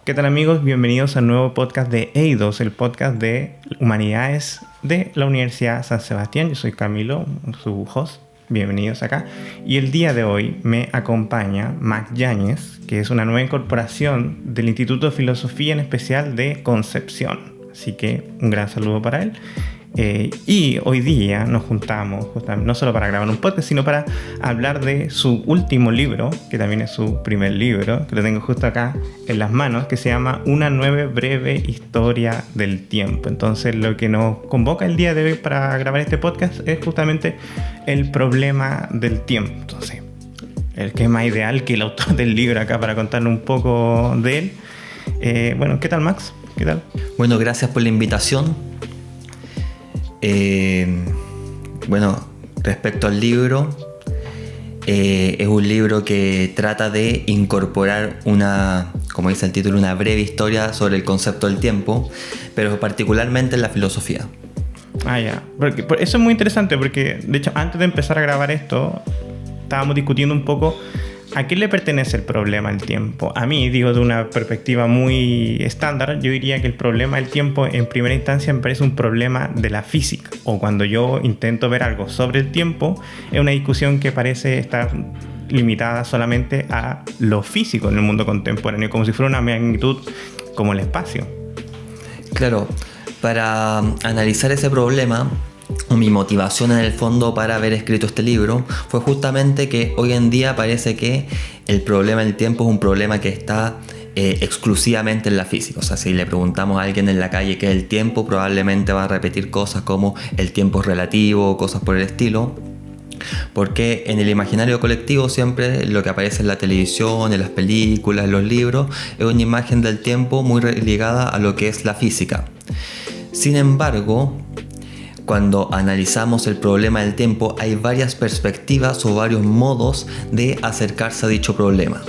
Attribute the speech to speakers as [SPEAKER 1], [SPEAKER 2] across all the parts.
[SPEAKER 1] ¿Qué tal amigos? Bienvenidos al nuevo podcast de EIDOS, el podcast de Humanidades de la Universidad San Sebastián. Yo soy Camilo, su host. Bienvenidos acá. Y el día de hoy me acompaña Max Yáñez, que es una nueva incorporación del Instituto de Filosofía, en especial de Concepción. Así que un gran saludo para él. Y hoy día nos juntamos justamente, no solo para grabar un podcast, sino para hablar de su último libro, que también es su primer libro, que lo tengo justo acá en las manos, que se llama Una nueva breve historia del tiempo. Entonces lo que nos convoca el día de hoy para grabar este podcast es justamente el problema del tiempo. Entonces, el que es más ideal que el autor del libro acá para contarnos un poco de él. Bueno, ¿qué tal, Max? ¿Qué tal?
[SPEAKER 2] Bueno, gracias por la invitación. Bueno, respecto al libro, es un libro que trata de incorporar como dice el título, una breve historia sobre el concepto del tiempo, pero particularmente en la filosofía.
[SPEAKER 1] Ya. Eso es muy interesante porque, de hecho, antes de empezar a grabar esto, estábamos discutiendo un poco a qué le pertenece el problema del tiempo. A mí, digo, de una perspectiva muy estándar, yo diría que el problema del tiempo en primera instancia me parece un problema de la física, o cuando yo intento ver algo sobre el tiempo, es una discusión que parece estar limitada solamente a lo físico en el mundo contemporáneo, como si fuera una magnitud como el espacio.
[SPEAKER 2] Claro, para analizar ese problema, mi motivación en el fondo para haber escrito este libro fue justamente que hoy en día parece que el problema del tiempo es un problema que está exclusivamente en la física. O sea, si le preguntamos a alguien en la calle qué es el tiempo, probablemente va a repetir cosas como el tiempo es relativo o cosas por el estilo. Porque en el imaginario colectivo siempre lo que aparece en la televisión, en las películas, en los libros, es una imagen del tiempo muy ligada a lo que es la física. Sin embargo, cuando analizamos el problema del tiempo, hay varias perspectivas o varios modos de acercarse a dicho problema.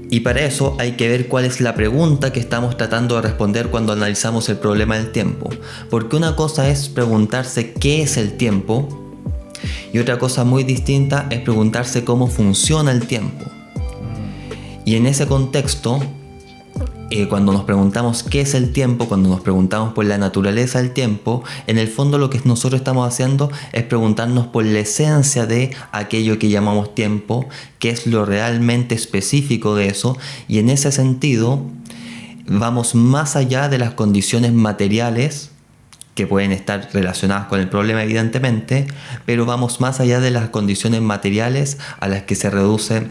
[SPEAKER 2] Y para eso hay que ver cuál es la pregunta que estamos tratando de responder cuando analizamos el problema del tiempo. Porque una cosa es preguntarse qué es el tiempo y otra cosa muy distinta es preguntarse cómo funciona el tiempo. Y en ese contexto, cuando nos preguntamos qué es el tiempo, cuando nos preguntamos por la naturaleza del tiempo, en el fondo lo que nosotros estamos haciendo es preguntarnos por la esencia de aquello que llamamos tiempo, qué es lo realmente específico de eso, y en ese sentido vamos más allá de las condiciones materiales que pueden estar relacionadas con el problema evidentemente, pero vamos más allá de las condiciones materiales a las que se reduce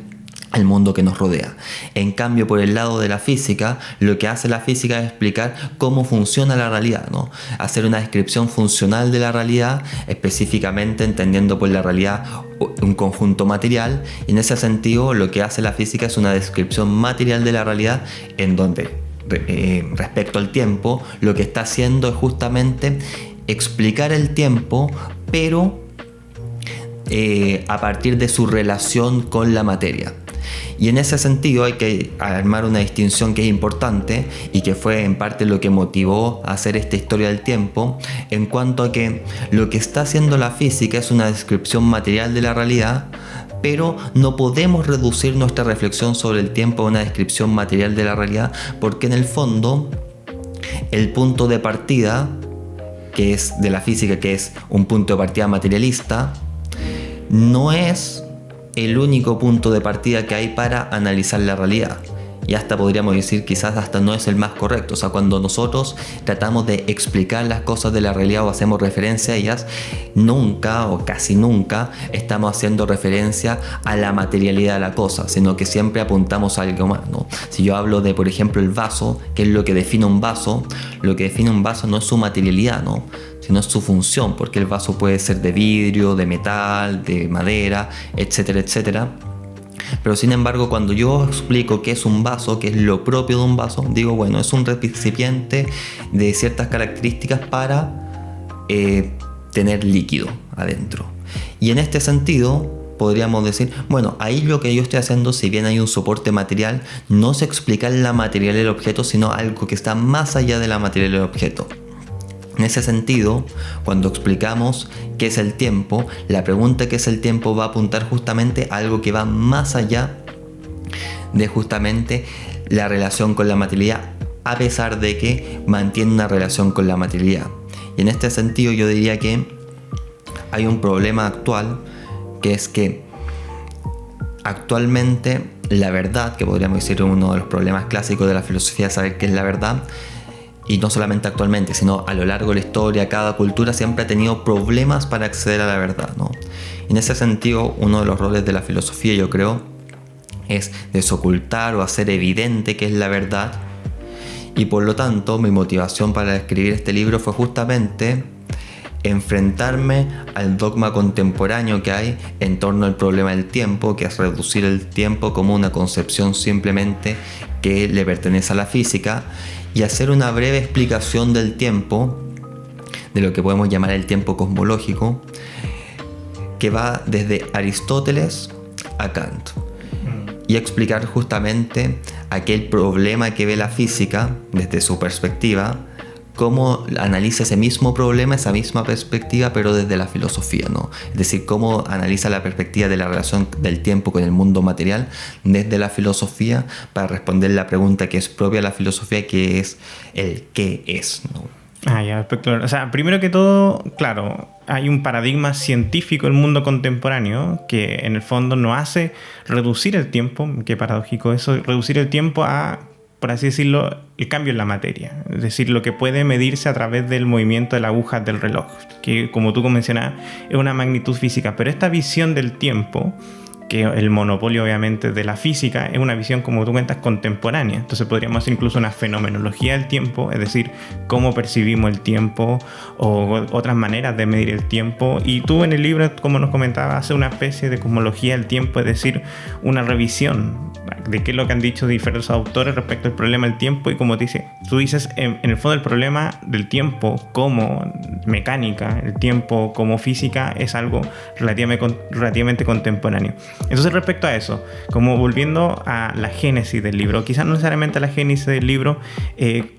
[SPEAKER 2] el mundo que nos rodea. En cambio, por el lado de la física, lo que hace la física es explicar cómo funciona la realidad, ¿no? Hacer una descripción funcional de la realidad, específicamente entendiendo por la realidad un conjunto material, y en ese sentido lo que hace la física es una descripción material de la realidad, en donde respecto al tiempo, lo que está haciendo es justamente explicar el tiempo, pero a partir de su relación con la materia. Y en ese sentido hay que armar una distinción que es importante y que fue en parte lo que motivó a hacer esta historia del tiempo, en cuanto a que lo que está haciendo la física es una descripción material de la realidad, pero no podemos reducir nuestra reflexión sobre el tiempo a una descripción material de la realidad, porque en el fondo el punto de partida, que es de la física, que es un punto de partida materialista, no es el único punto de partida que hay para analizar la realidad. Y hasta podríamos decir, quizás hasta no es el más correcto. O sea, cuando nosotros tratamos de explicar las cosas de la realidad o hacemos referencia a ellas, nunca o casi nunca estamos haciendo referencia a la materialidad de la cosa, sino que siempre apuntamos a algo más, ¿no? Si yo hablo de, por ejemplo, el vaso, ¿qué es lo que define un vaso? Lo que define un vaso no es su materialidad, ¿no?, sino es su función, porque el vaso puede ser de vidrio, de metal, de madera, etcétera, etcétera. Pero sin embargo, cuando yo explico qué es un vaso, qué es lo propio de un vaso, digo, bueno, es un recipiente de ciertas características para tener líquido adentro. Y en este sentido podríamos decir, bueno, ahí lo que yo estoy haciendo, si bien hay un soporte material, no es explicar la materialidad del objeto, sino algo que está más allá de la materialidad del objeto. En ese sentido, cuando explicamos qué es el tiempo, la pregunta qué es el tiempo va a apuntar justamente a algo que va más allá de justamente la relación con la materialidad, a pesar de que mantiene una relación con la materialidad. Y en este sentido yo diría que hay un problema actual, que es que actualmente la verdad, que podríamos decir uno de los problemas clásicos de la filosofía, es saber qué es la verdad, y no solamente actualmente, sino a lo largo de la historia, cada cultura siempre ha tenido problemas para acceder a la verdad, ¿no? En ese sentido, uno de los roles de la filosofía, yo creo, es desocultar o hacer evidente qué es la verdad. Y por lo tanto, mi motivación para escribir este libro fue justamente enfrentarme al dogma contemporáneo que hay en torno al problema del tiempo, que es reducir el tiempo como una concepción simplemente que le pertenece a la física, y hacer una breve explicación del tiempo, de lo que podemos llamar el tiempo cosmológico, que va desde Aristóteles a Kant, y explicar justamente aquel problema que ve la física desde su perspectiva, cómo analiza ese mismo problema, esa misma perspectiva, pero desde la filosofía, ¿no? Es decir, cómo analiza la perspectiva de la relación del tiempo con el mundo material desde la filosofía, para responder la pregunta que es propia de la filosofía, que es el qué es, ¿no?
[SPEAKER 1] Ya, claro. O sea, primero que todo, claro, hay un paradigma científico en el mundo contemporáneo que en el fondo nos hace reducir el tiempo, qué paradójico eso, reducir el tiempo a, por así decirlo, el cambio en la materia. Es decir, lo que puede medirse a través del movimiento de la aguja del reloj, que como tú mencionabas, es una magnitud física. Pero esta visión del tiempo, que el monopolio obviamente de la física, es una visión, como tú cuentas, contemporánea. Entonces podríamos hacer incluso una fenomenología del tiempo, es decir, cómo percibimos el tiempo o otras maneras de medir el tiempo. Y tú en el libro, como nos comentabas, haces una especie de cosmología del tiempo, es decir, una revisión de qué es lo que han dicho diversos autores respecto al problema del tiempo. Y como tú dices, en el fondo el problema del tiempo como mecánica, el tiempo como física, es algo relativamente contemporáneo. Entonces, respecto a eso, como volviendo a la génesis del libro, quizás no necesariamente a la génesis del libro,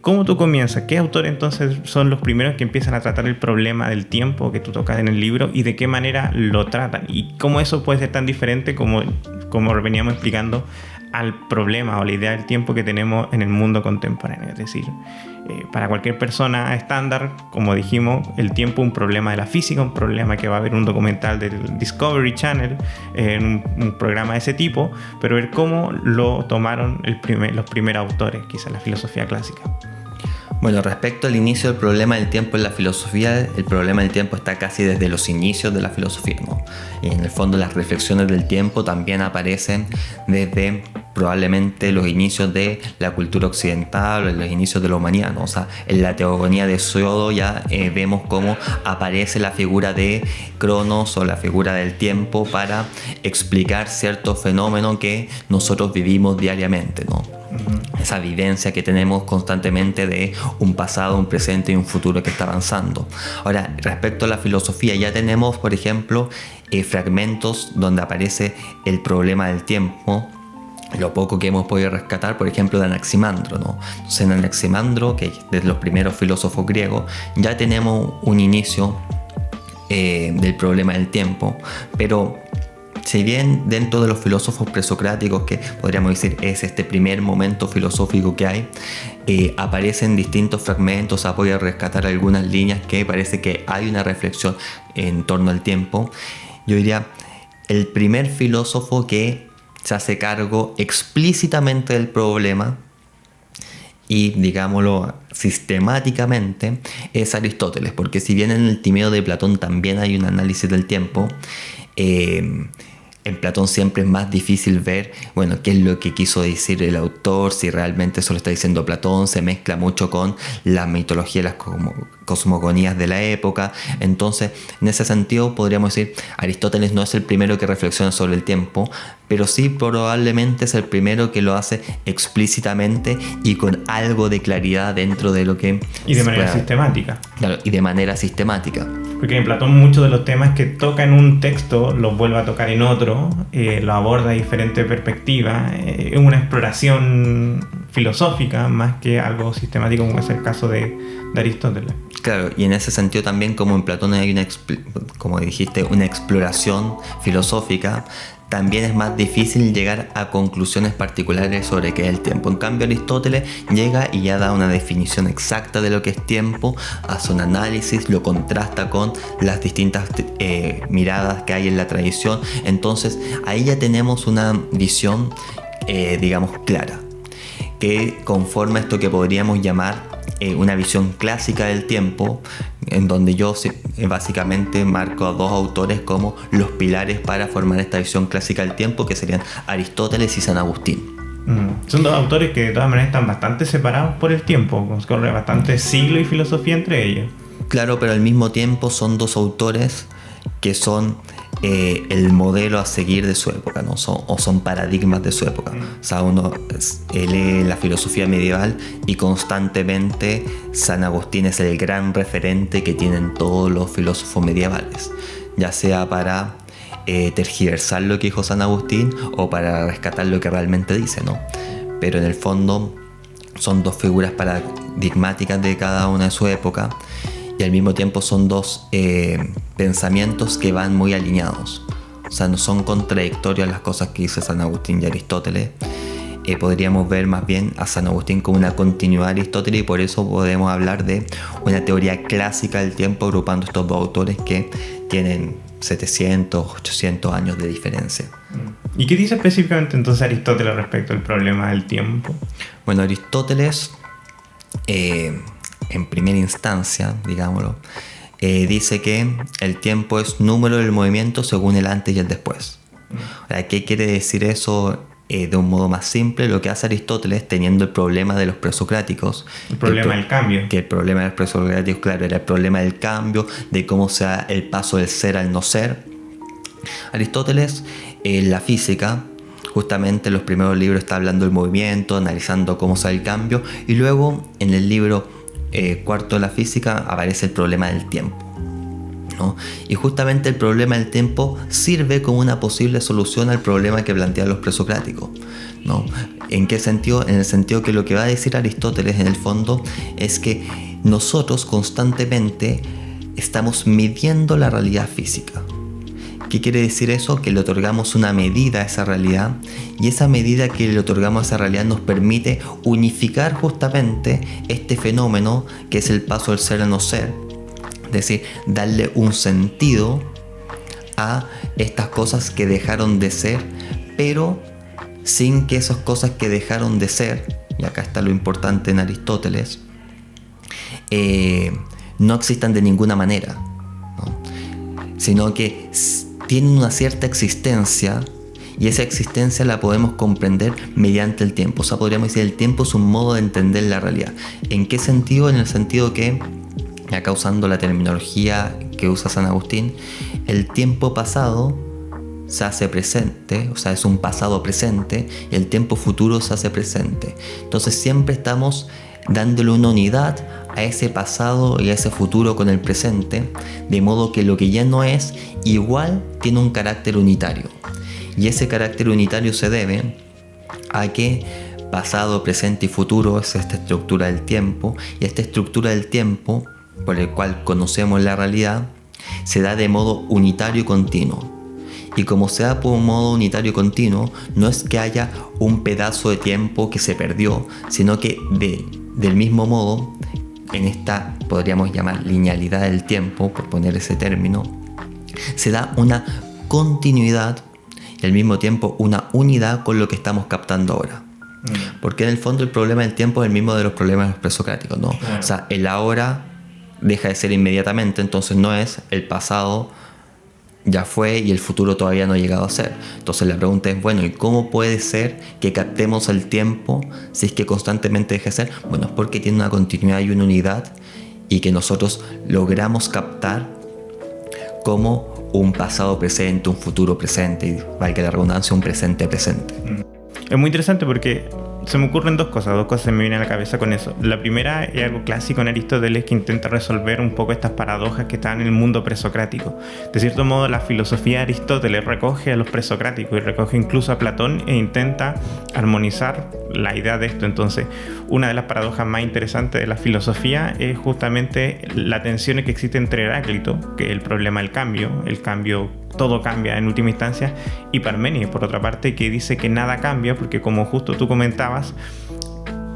[SPEAKER 1] ¿cómo tú comienzas? ¿Qué autores entonces son los primeros que empiezan a tratar el problema del tiempo que tú tocas en el libro y de qué manera lo tratan? ¿Y cómo eso puede ser tan diferente como veníamos explicando al problema o la idea del tiempo que tenemos en el mundo contemporáneo? Es decir, para cualquier persona estándar, como dijimos, el tiempo es un problema de la física, un problema que va a haber un documental del Discovery Channel, en un programa de ese tipo, pero ver cómo lo tomaron los primeros autores, quizás la filosofía clásica.
[SPEAKER 2] Bueno, respecto al inicio del problema del tiempo en la filosofía, el problema del tiempo está casi desde los inicios de la filosofía, ¿no? Y en el fondo las reflexiones del tiempo también aparecen desde probablemente los inicios de la cultura occidental o los inicios de la humanidad, ¿no? O sea, en la teogonía de Hesíodo ya vemos cómo aparece la figura de Cronos o la figura del tiempo para explicar ciertos fenómenos que nosotros vivimos diariamente, ¿no? Esa evidencia que tenemos constantemente de un pasado, un presente y un futuro que está avanzando. Ahora, respecto a la filosofía, ya tenemos, por ejemplo, fragmentos donde aparece el problema del tiempo, lo poco que hemos podido rescatar, por ejemplo, de Anaximandro, ¿no? Entonces, en Anaximandro, que es de los primeros filósofos griegos, ya tenemos un inicio del problema del tiempo, pero si bien dentro de los filósofos presocráticos, que podríamos decir es este primer momento filosófico que hay, aparecen distintos fragmentos, ha podido rescatar algunas líneas que parece que hay una reflexión en torno al tiempo. Yo diría, el primer filósofo que se hace cargo explícitamente del problema y, digámoslo, sistemáticamente, es Aristóteles, porque si bien en el Timeo de Platón también hay un análisis del tiempo, en Platón siempre es más difícil ver, bueno, qué es lo que quiso decir el autor, si realmente eso lo está diciendo Platón, se mezcla mucho con la mitología y las cosmogonías de la época. Entonces, en ese sentido, podríamos decir, Aristóteles no es el primero que reflexiona sobre el tiempo, pero sí probablemente es el primero que lo hace explícitamente y con algo de claridad dentro de lo que...
[SPEAKER 1] Y de manera sistemática.
[SPEAKER 2] Claro, y de manera sistemática.
[SPEAKER 1] Porque en Platón muchos de los temas que toca en un texto los vuelve a tocar en otro, lo aborda de diferentes perspectivas, es una exploración filosófica más que algo sistemático, como es el caso de Aristóteles.
[SPEAKER 2] Claro, y en ese sentido también, como en Platón hay como dijiste, una exploración filosófica, también es más difícil llegar a conclusiones particulares sobre qué es el tiempo. En cambio, Aristóteles llega y ya da una definición exacta de lo que es tiempo, hace un análisis, lo contrasta con las distintas miradas que hay en la tradición. Entonces ahí ya tenemos una visión digamos clara, que conforma esto que podríamos llamar una visión clásica del tiempo, en donde yo básicamente marco a dos autores como los pilares para formar esta visión clásica del tiempo, que serían Aristóteles y San Agustín.
[SPEAKER 1] Son dos autores que de todas maneras están bastante separados por el tiempo, corre bastante siglo y filosofía entre ellos.
[SPEAKER 2] Claro, pero al mismo tiempo son dos autores que son el modelo a seguir de su época, ¿no? Son paradigmas de su época. O sea, uno lee la filosofía medieval y constantemente San Agustín es el gran referente que tienen todos los filósofos medievales, ya sea para tergiversar lo que dijo San Agustín o para rescatar lo que realmente dice, ¿no? Pero en el fondo son dos figuras paradigmáticas de cada una de su época, y al mismo tiempo son dos pensamientos que van muy alineados. O sea, no son contradictorias las cosas que dice San Agustín y Aristóteles. Podríamos ver más bien a San Agustín como una continuidad de Aristóteles, y por eso podemos hablar de una teoría clásica del tiempo agrupando estos dos autores que tienen 700, 800 años de diferencia.
[SPEAKER 1] ¿Y qué dice específicamente entonces Aristóteles respecto al problema del tiempo?
[SPEAKER 2] Bueno, Aristóteles en primera instancia, digámoslo, dice que el tiempo es número del movimiento según el antes y el después. Ahora, ¿qué quiere decir eso? De un modo más simple, lo que hace Aristóteles, teniendo el problema de los presocráticos,
[SPEAKER 1] el problema del cambio,
[SPEAKER 2] que el problema de los presocráticos, claro, era el problema del cambio, de cómo se da el paso del ser al no ser. Aristóteles en la física, justamente en los primeros libros, está hablando del movimiento, analizando cómo se da el cambio, y luego en el libro cuarto de la física aparece el problema del tiempo, ¿no? Y justamente el problema del tiempo sirve como una posible solución al problema que plantean los presocráticos, ¿no? ¿En qué sentido? En el sentido que lo que va a decir Aristóteles en el fondo es que nosotros constantemente estamos midiendo la realidad física. ¿Qué quiere decir eso? Que le otorgamos una medida a esa realidad, y esa medida que le otorgamos a esa realidad nos permite unificar justamente este fenómeno que es el paso del ser al no ser. Es decir, darle un sentido a estas cosas que dejaron de ser, pero sin que esas cosas que dejaron de ser, y acá está lo importante en Aristóteles, no existan de ninguna manera, ¿no? Sino que tienen una cierta existencia, y esa existencia la podemos comprender mediante el tiempo. O sea, podríamos decir, el tiempo es un modo de entender la realidad. ¿En qué sentido? En el sentido que, acá usando la terminología que usa San Agustín, el tiempo pasado se hace presente, o sea, es un pasado presente, y el tiempo futuro se hace presente. Entonces siempre estamos dándole una unidad a ese pasado y a ese futuro con el presente, de modo que lo que ya no es, igual tiene un carácter unitario. Y ese carácter unitario se debe a que pasado, presente y futuro es esta estructura del tiempo, y esta estructura del tiempo, por el cual conocemos la realidad, se da de modo unitario y continuo. Y como se da por un modo unitario y continuo, no es que haya un pedazo de tiempo que se perdió, sino que del mismo modo, en esta podríamos llamar linealidad del tiempo, por poner ese término, se da una continuidad y al mismo tiempo una unidad con lo que estamos captando ahora. Porque en el fondo el problema del tiempo es el mismo de los problemas de los presocráticos, ¿no? O sea, el ahora deja de ser inmediatamente, entonces no es el pasado ya fue y el futuro todavía no ha llegado a ser. Entonces la pregunta es, bueno, ¿y cómo puede ser que captemos el tiempo si es que constantemente deja de ser? Bueno, es porque tiene una continuidad y una unidad, y que nosotros logramos captar como un pasado presente, un futuro presente, y valga la redundancia, un presente presente.
[SPEAKER 1] Es muy interesante porque se me ocurren dos cosas se me vienen a la cabeza con eso. La primera es algo clásico en Aristóteles, que intenta resolver un poco estas paradojas que están en el mundo presocrático. De cierto modo, la filosofía de Aristóteles recoge a los presocráticos y recoge incluso a Platón, e intenta armonizar la idea de esto. Entonces, una de las paradojas más interesantes de la filosofía es justamente la tensión que existe entre Heráclito, que es el problema del cambio, el cambio todo cambia en última instancia, y Parménides, por otra parte, que dice que nada cambia, porque como justo tú comentabas,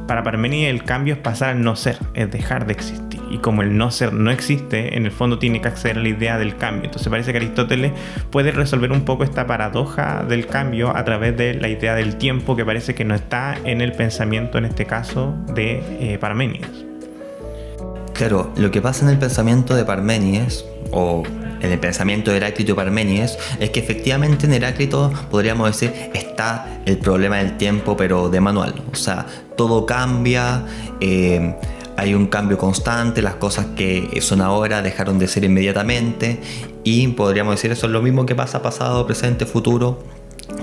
[SPEAKER 1] para Parménides el cambio es pasar al no ser, es dejar de existir. Y como el no ser no existe, en el fondo tiene que acceder a la idea del cambio. Entonces parece que Aristóteles puede resolver un poco esta paradoja del cambio a través de la idea del tiempo, que parece que no está en el pensamiento, en este caso, de Parménides.
[SPEAKER 2] Claro, lo que pasa en el pensamiento de Parménides, o en el pensamiento de Heráclito y Parménides, es que efectivamente en Heráclito, podríamos decir, está el problema del tiempo, pero de manual. O sea, todo cambia, hay un cambio constante, las cosas que son ahora dejaron de ser inmediatamente, y podríamos decir eso es lo mismo que pasa pasado, presente, futuro,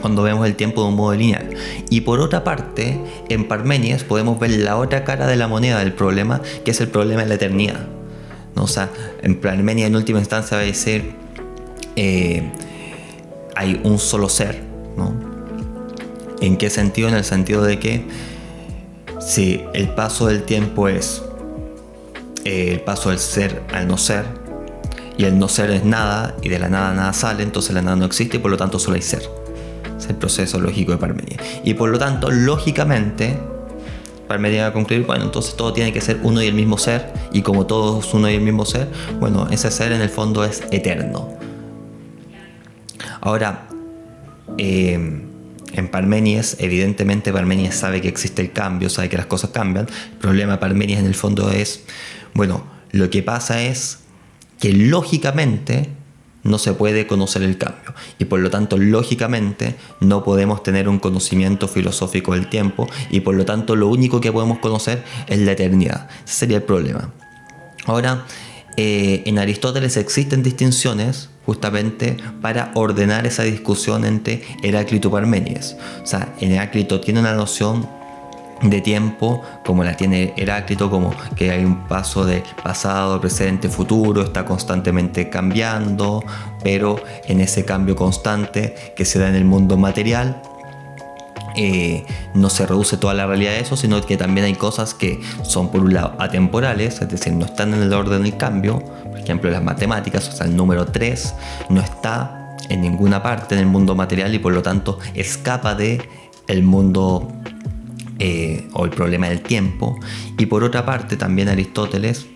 [SPEAKER 2] cuando vemos el tiempo de un modo lineal. Y por otra parte, en Parménides podemos ver la otra cara de la moneda del problema, que es el problema de la eternidad, ¿no? O sea, en Parménides en última instancia va a decir hay un solo ser, ¿no? ¿En qué sentido? En el sentido de que si el paso del tiempo es el paso del ser al no ser, y el no ser es nada, y de la nada nada sale, entonces la nada no existe y por lo tanto solo hay ser. Es el proceso lógico de Parménides. Y por lo tanto, lógicamente, Parménides va a concluir, bueno, entonces todo tiene que ser uno y el mismo ser, y como todo es uno y el mismo ser, bueno, ese ser en el fondo es eterno. Ahora, en Parménides, evidentemente Parménides sabe que existe el cambio, sabe que las cosas cambian. El problema de Parménides en el fondo es, bueno, lo que pasa es que lógicamente no se puede conocer el cambio, y por lo tanto lógicamente no podemos tener un conocimiento filosófico del tiempo, y por lo tanto lo único que podemos conocer es la eternidad. Ese sería el problema. Ahora, en Aristóteles existen distinciones justamente para ordenar esa discusión entre Heráclito y Parménides. O sea, Heráclito tiene una noción de tiempo como la tiene Heráclito, como que hay un paso de pasado, presente, futuro, está constantemente cambiando, pero en ese cambio constante que se da en el mundo material, no se reduce toda la realidad a eso, sino que también hay cosas que son por un lado atemporales, es decir, no están en el orden del cambio. Por ejemplo, las matemáticas, o sea, el número 3 no está en ninguna parte en el mundo material y por lo tanto escapa de el mundo o el problema del tiempo. Y por otra parte también Aristóteles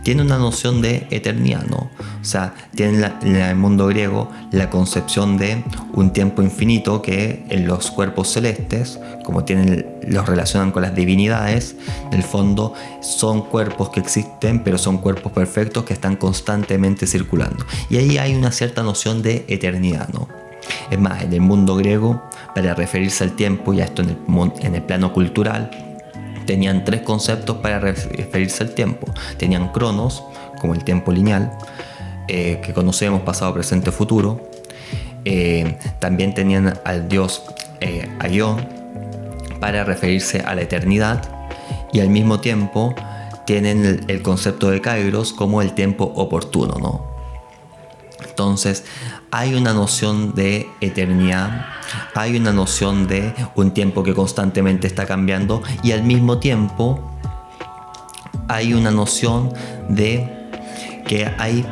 [SPEAKER 2] tiene una noción de eternidad, ¿no? O sea, tiene en el mundo griego la concepción de un tiempo infinito que en los cuerpos celestes, como los relacionan con las divinidades, en el fondo son cuerpos que existen, pero son cuerpos perfectos que están constantemente circulando. Y ahí hay una cierta noción de eternidad, ¿no? Es más, en el mundo griego, para referirse al tiempo, y a esto en el plano cultural, tenían 3 conceptos para referirse al tiempo. Tenían cronos, como el tiempo lineal, que conocemos pasado, presente, futuro. También tenían al dios Aion para referirse a la eternidad, y al mismo tiempo tienen el concepto de kairos como el tiempo oportuno, ¿no? Entonces hay una noción de eternidad, hay una noción de un tiempo que constantemente está cambiando, y al mismo tiempo hay una noción de que hay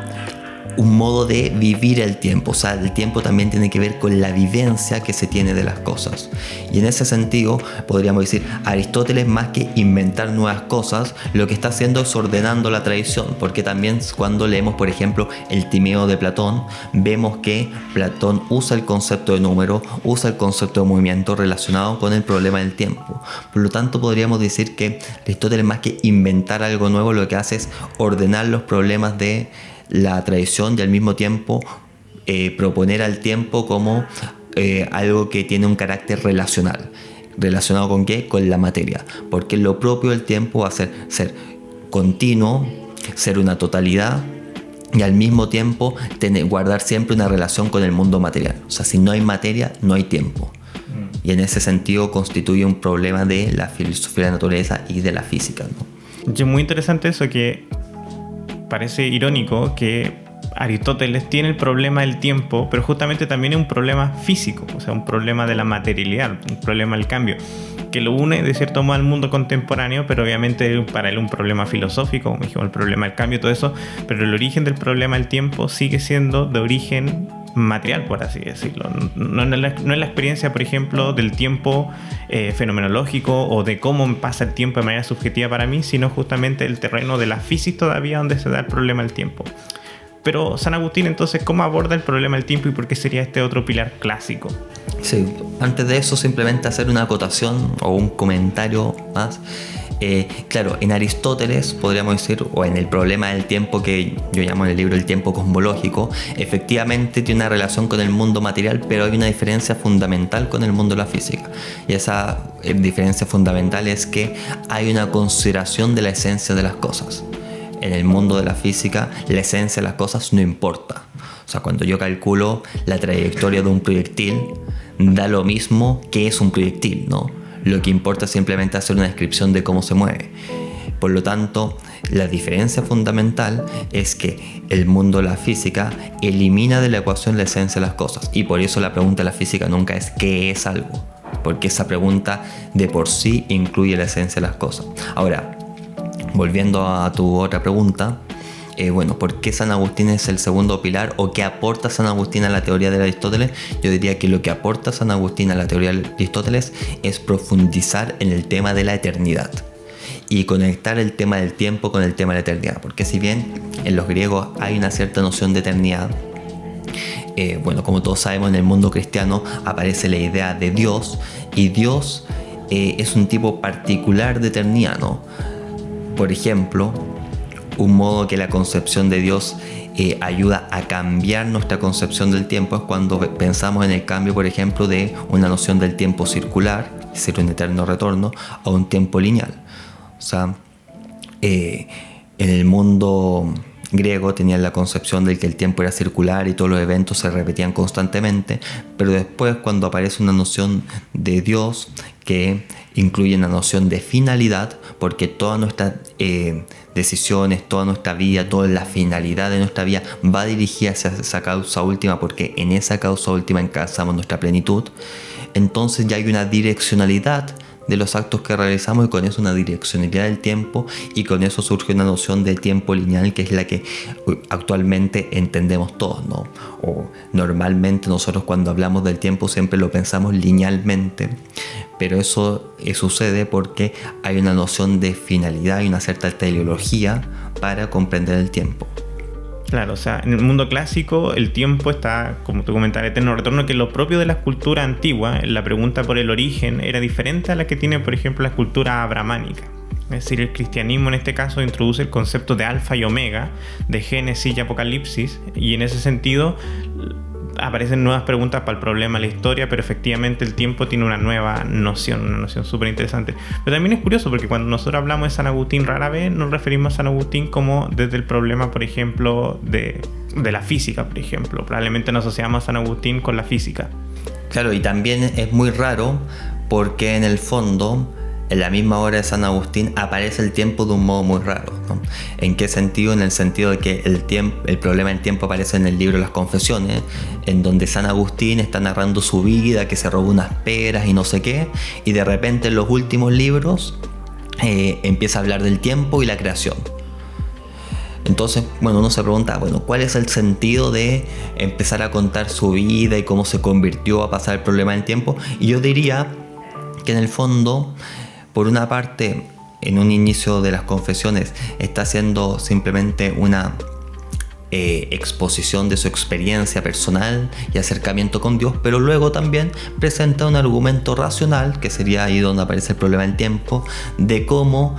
[SPEAKER 2] un modo de vivir el tiempo. O sea, el tiempo también tiene que ver con la vivencia que se tiene de las cosas. Y en ese sentido, podríamos decir, Aristóteles, más que inventar nuevas cosas, lo que está haciendo es ordenando la tradición. Porque también cuando leemos, por ejemplo, el Timeo de Platón, vemos que Platón usa el concepto de número, usa el concepto de movimiento relacionado con el problema del tiempo. Por lo tanto, podríamos decir que Aristóteles, más que inventar algo nuevo, lo que hace es ordenar los problemas de la tradición, y al mismo tiempo proponer al tiempo como algo que tiene un carácter relacional. ¿Relacionado con qué? Con la materia. Porque lo propio del tiempo va a ser continuo, ser una totalidad, y al mismo tiempo guardar siempre una relación con el mundo material. O sea, si no hay materia, no hay tiempo. Y en ese sentido constituye un problema de la filosofía de la naturaleza y de la física, ¿no?
[SPEAKER 1] Es muy interesante eso, que parece irónico que Aristóteles tiene el problema del tiempo, pero justamente también es un problema físico, o sea, un problema de la materialidad, un problema del cambio, que lo une de cierto modo al mundo contemporáneo, pero obviamente para él un problema filosófico, como dijimos, el problema del cambio, todo eso, pero el origen del problema del tiempo sigue siendo de origen material, por así decirlo. No es la experiencia, por ejemplo, del tiempo fenomenológico o de cómo pasa el tiempo de manera subjetiva para mí, sino justamente el terreno de la física todavía donde se da el problema del tiempo. Pero San Agustín, entonces, ¿cómo aborda el problema del tiempo y por qué sería este otro pilar clásico?
[SPEAKER 2] Sí, antes de eso simplemente hacer una acotación o un comentario más. Claro, en Aristóteles podríamos decir, o en el problema del tiempo que yo llamo en el libro el tiempo cosmológico, efectivamente tiene una relación con el mundo material, pero hay una diferencia fundamental con el mundo de la física. Y esa diferencia fundamental es que hay una consideración de la esencia de las cosas. En el mundo de la física, la esencia de las cosas no importa. O sea, cuando yo calculo la trayectoria de un proyectil, da lo mismo que es un proyectil, ¿no? Lo que importa es simplemente hacer una descripción de cómo se mueve. Por lo tanto, la diferencia fundamental es que el mundo de la física elimina de la ecuación la esencia de las cosas. Y por eso la pregunta de la física nunca es ¿qué es algo? Porque esa pregunta de por sí incluye la esencia de las cosas. Ahora, volviendo a tu otra pregunta, ¿por qué San Agustín es el segundo pilar o qué aporta San Agustín a la teoría de Aristóteles? Yo diría que lo que aporta San Agustín a la teoría de Aristóteles es profundizar en el tema de la eternidad y conectar el tema del tiempo con el tema de la eternidad, porque si bien en los griegos hay una cierta noción de eternidad, como todos sabemos, en el mundo cristiano aparece la idea de Dios, y Dios es un tipo particular de eternidad, ¿no? Por ejemplo, un modo que la concepción de Dios ayuda a cambiar nuestra concepción del tiempo es cuando pensamos en el cambio, por ejemplo, de una noción del tiempo circular, es decir, un eterno retorno, a un tiempo lineal. O sea, en el mundo griego tenían la concepción de que el tiempo era circular y todos los eventos se repetían constantemente, pero después, cuando aparece una noción de Dios que incluye una noción de finalidad, porque todas nuestras decisiones, toda nuestra vida, toda la finalidad de nuestra vida va dirigida hacia esa causa última, porque en esa causa última encauzamos nuestra plenitud. Entonces ya hay una direccionalidad de los actos que realizamos, y con eso una direccionalidad del tiempo, y con eso surge una noción de tiempo lineal, que es la que actualmente entendemos todos, ¿no? O normalmente nosotros cuando hablamos del tiempo siempre lo pensamos linealmente, pero eso sucede porque hay una noción de finalidad y una cierta teleología para comprender el tiempo.
[SPEAKER 1] Claro, o sea, en el mundo clásico el tiempo está, como tú comentabas, eterno retorno, que es lo propio de la escultura antigua. La pregunta por el origen era diferente a la que tiene, por ejemplo, la escultura abrahámica. Es decir, el cristianismo en este caso introduce el concepto de alfa y omega, de Génesis y Apocalipsis, y en ese sentido aparecen nuevas preguntas para el problema de la historia, pero efectivamente el tiempo tiene una nueva noción, una noción súper interesante. Pero también es curioso porque cuando nosotros hablamos de San Agustín, rara vez nos referimos a San Agustín como desde el problema, por ejemplo, de la física, por ejemplo. Probablemente nos asociamos a San Agustín con la física.
[SPEAKER 2] Claro, y también es muy raro porque en el fondo, en la misma obra de San Agustín, aparece el tiempo de un modo muy raro, ¿no? ¿En qué sentido? En el sentido de que el problema del tiempo aparece en el libro Las Confesiones, en donde San Agustín está narrando su vida, que se robó unas peras y no sé qué, y de repente en los últimos libros empieza a hablar del tiempo y la creación. Entonces, uno se pregunta, ¿cuál es el sentido de empezar a contar su vida y cómo se convirtió a pasar el problema del tiempo? Y yo diría que en el fondo, por una parte, en un inicio de las confesiones está haciendo simplemente una exposición de su experiencia personal y acercamiento con Dios, pero luego también presenta un argumento racional, que sería ahí donde aparece el problema del tiempo, de cómo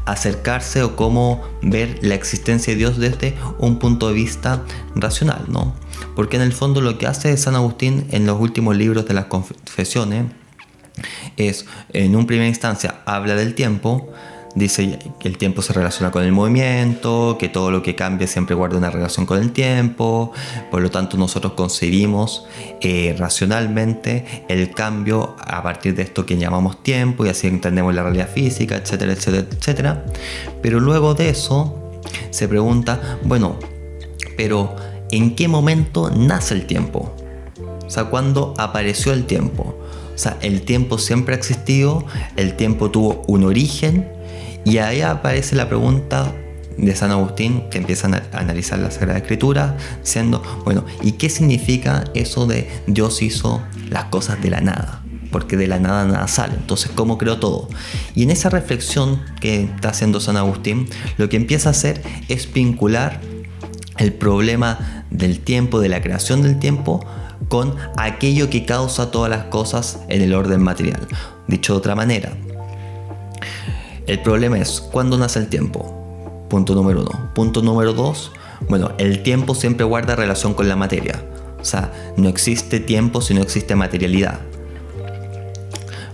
[SPEAKER 2] acercarse o cómo ver la existencia de Dios desde un punto de vista racional, ¿no? Porque en el fondo lo que hace San Agustín en los últimos libros de las confesiones es, en una primera instancia, habla del tiempo, dice que el tiempo se relaciona con el movimiento, que todo lo que cambia siempre guarda una relación con el tiempo, por lo tanto nosotros concebimos racionalmente el cambio a partir de esto que llamamos tiempo, y así entendemos la realidad física, etcétera, etcétera, etcétera. Pero luego de eso se pregunta, pero ¿en qué momento nace el tiempo? O sea, ¿cuándo apareció el tiempo? O sea, el tiempo siempre ha existido, el tiempo tuvo un origen, y ahí aparece la pregunta de San Agustín, que empiezan a analizar la Sagrada Escritura, diciendo, bueno, ¿y qué significa eso de Dios hizo las cosas de la nada? Porque de la nada nada sale. Entonces, ¿cómo creó todo? Y en esa reflexión que está haciendo San Agustín, lo que empieza a hacer es vincular el problema del tiempo, de la creación del tiempo, con aquello que causa todas las cosas en el orden material. Dicho de otra manera, el problema es ¿cuándo nace el tiempo? Punto número 1. Punto número 2, bueno, el tiempo siempre guarda relación con la materia. O sea, no existe tiempo si no existe materialidad.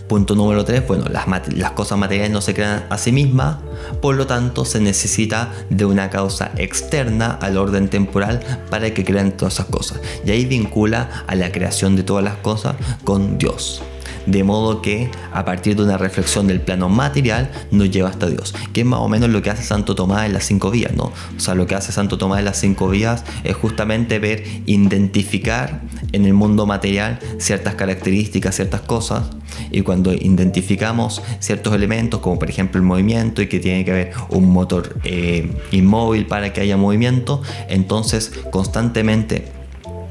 [SPEAKER 2] Punto número 3, bueno, las cosas materiales no se crean a sí mismas, por lo tanto se necesita de una causa externa al orden temporal para que crean todas esas cosas. Y ahí vincula a la creación de todas las cosas con Dios. De modo que a partir de una reflexión del plano material nos lleva hasta Dios, que es más o menos lo que hace Santo Tomás en las 5 vías, ¿no? O sea, lo que hace Santo Tomás en las 5 vías es justamente ver, identificar en el mundo material ciertas características, ciertas cosas, y cuando identificamos ciertos elementos, como por ejemplo el movimiento, y que tiene que haber un motor inmóvil para que haya movimiento, entonces constantemente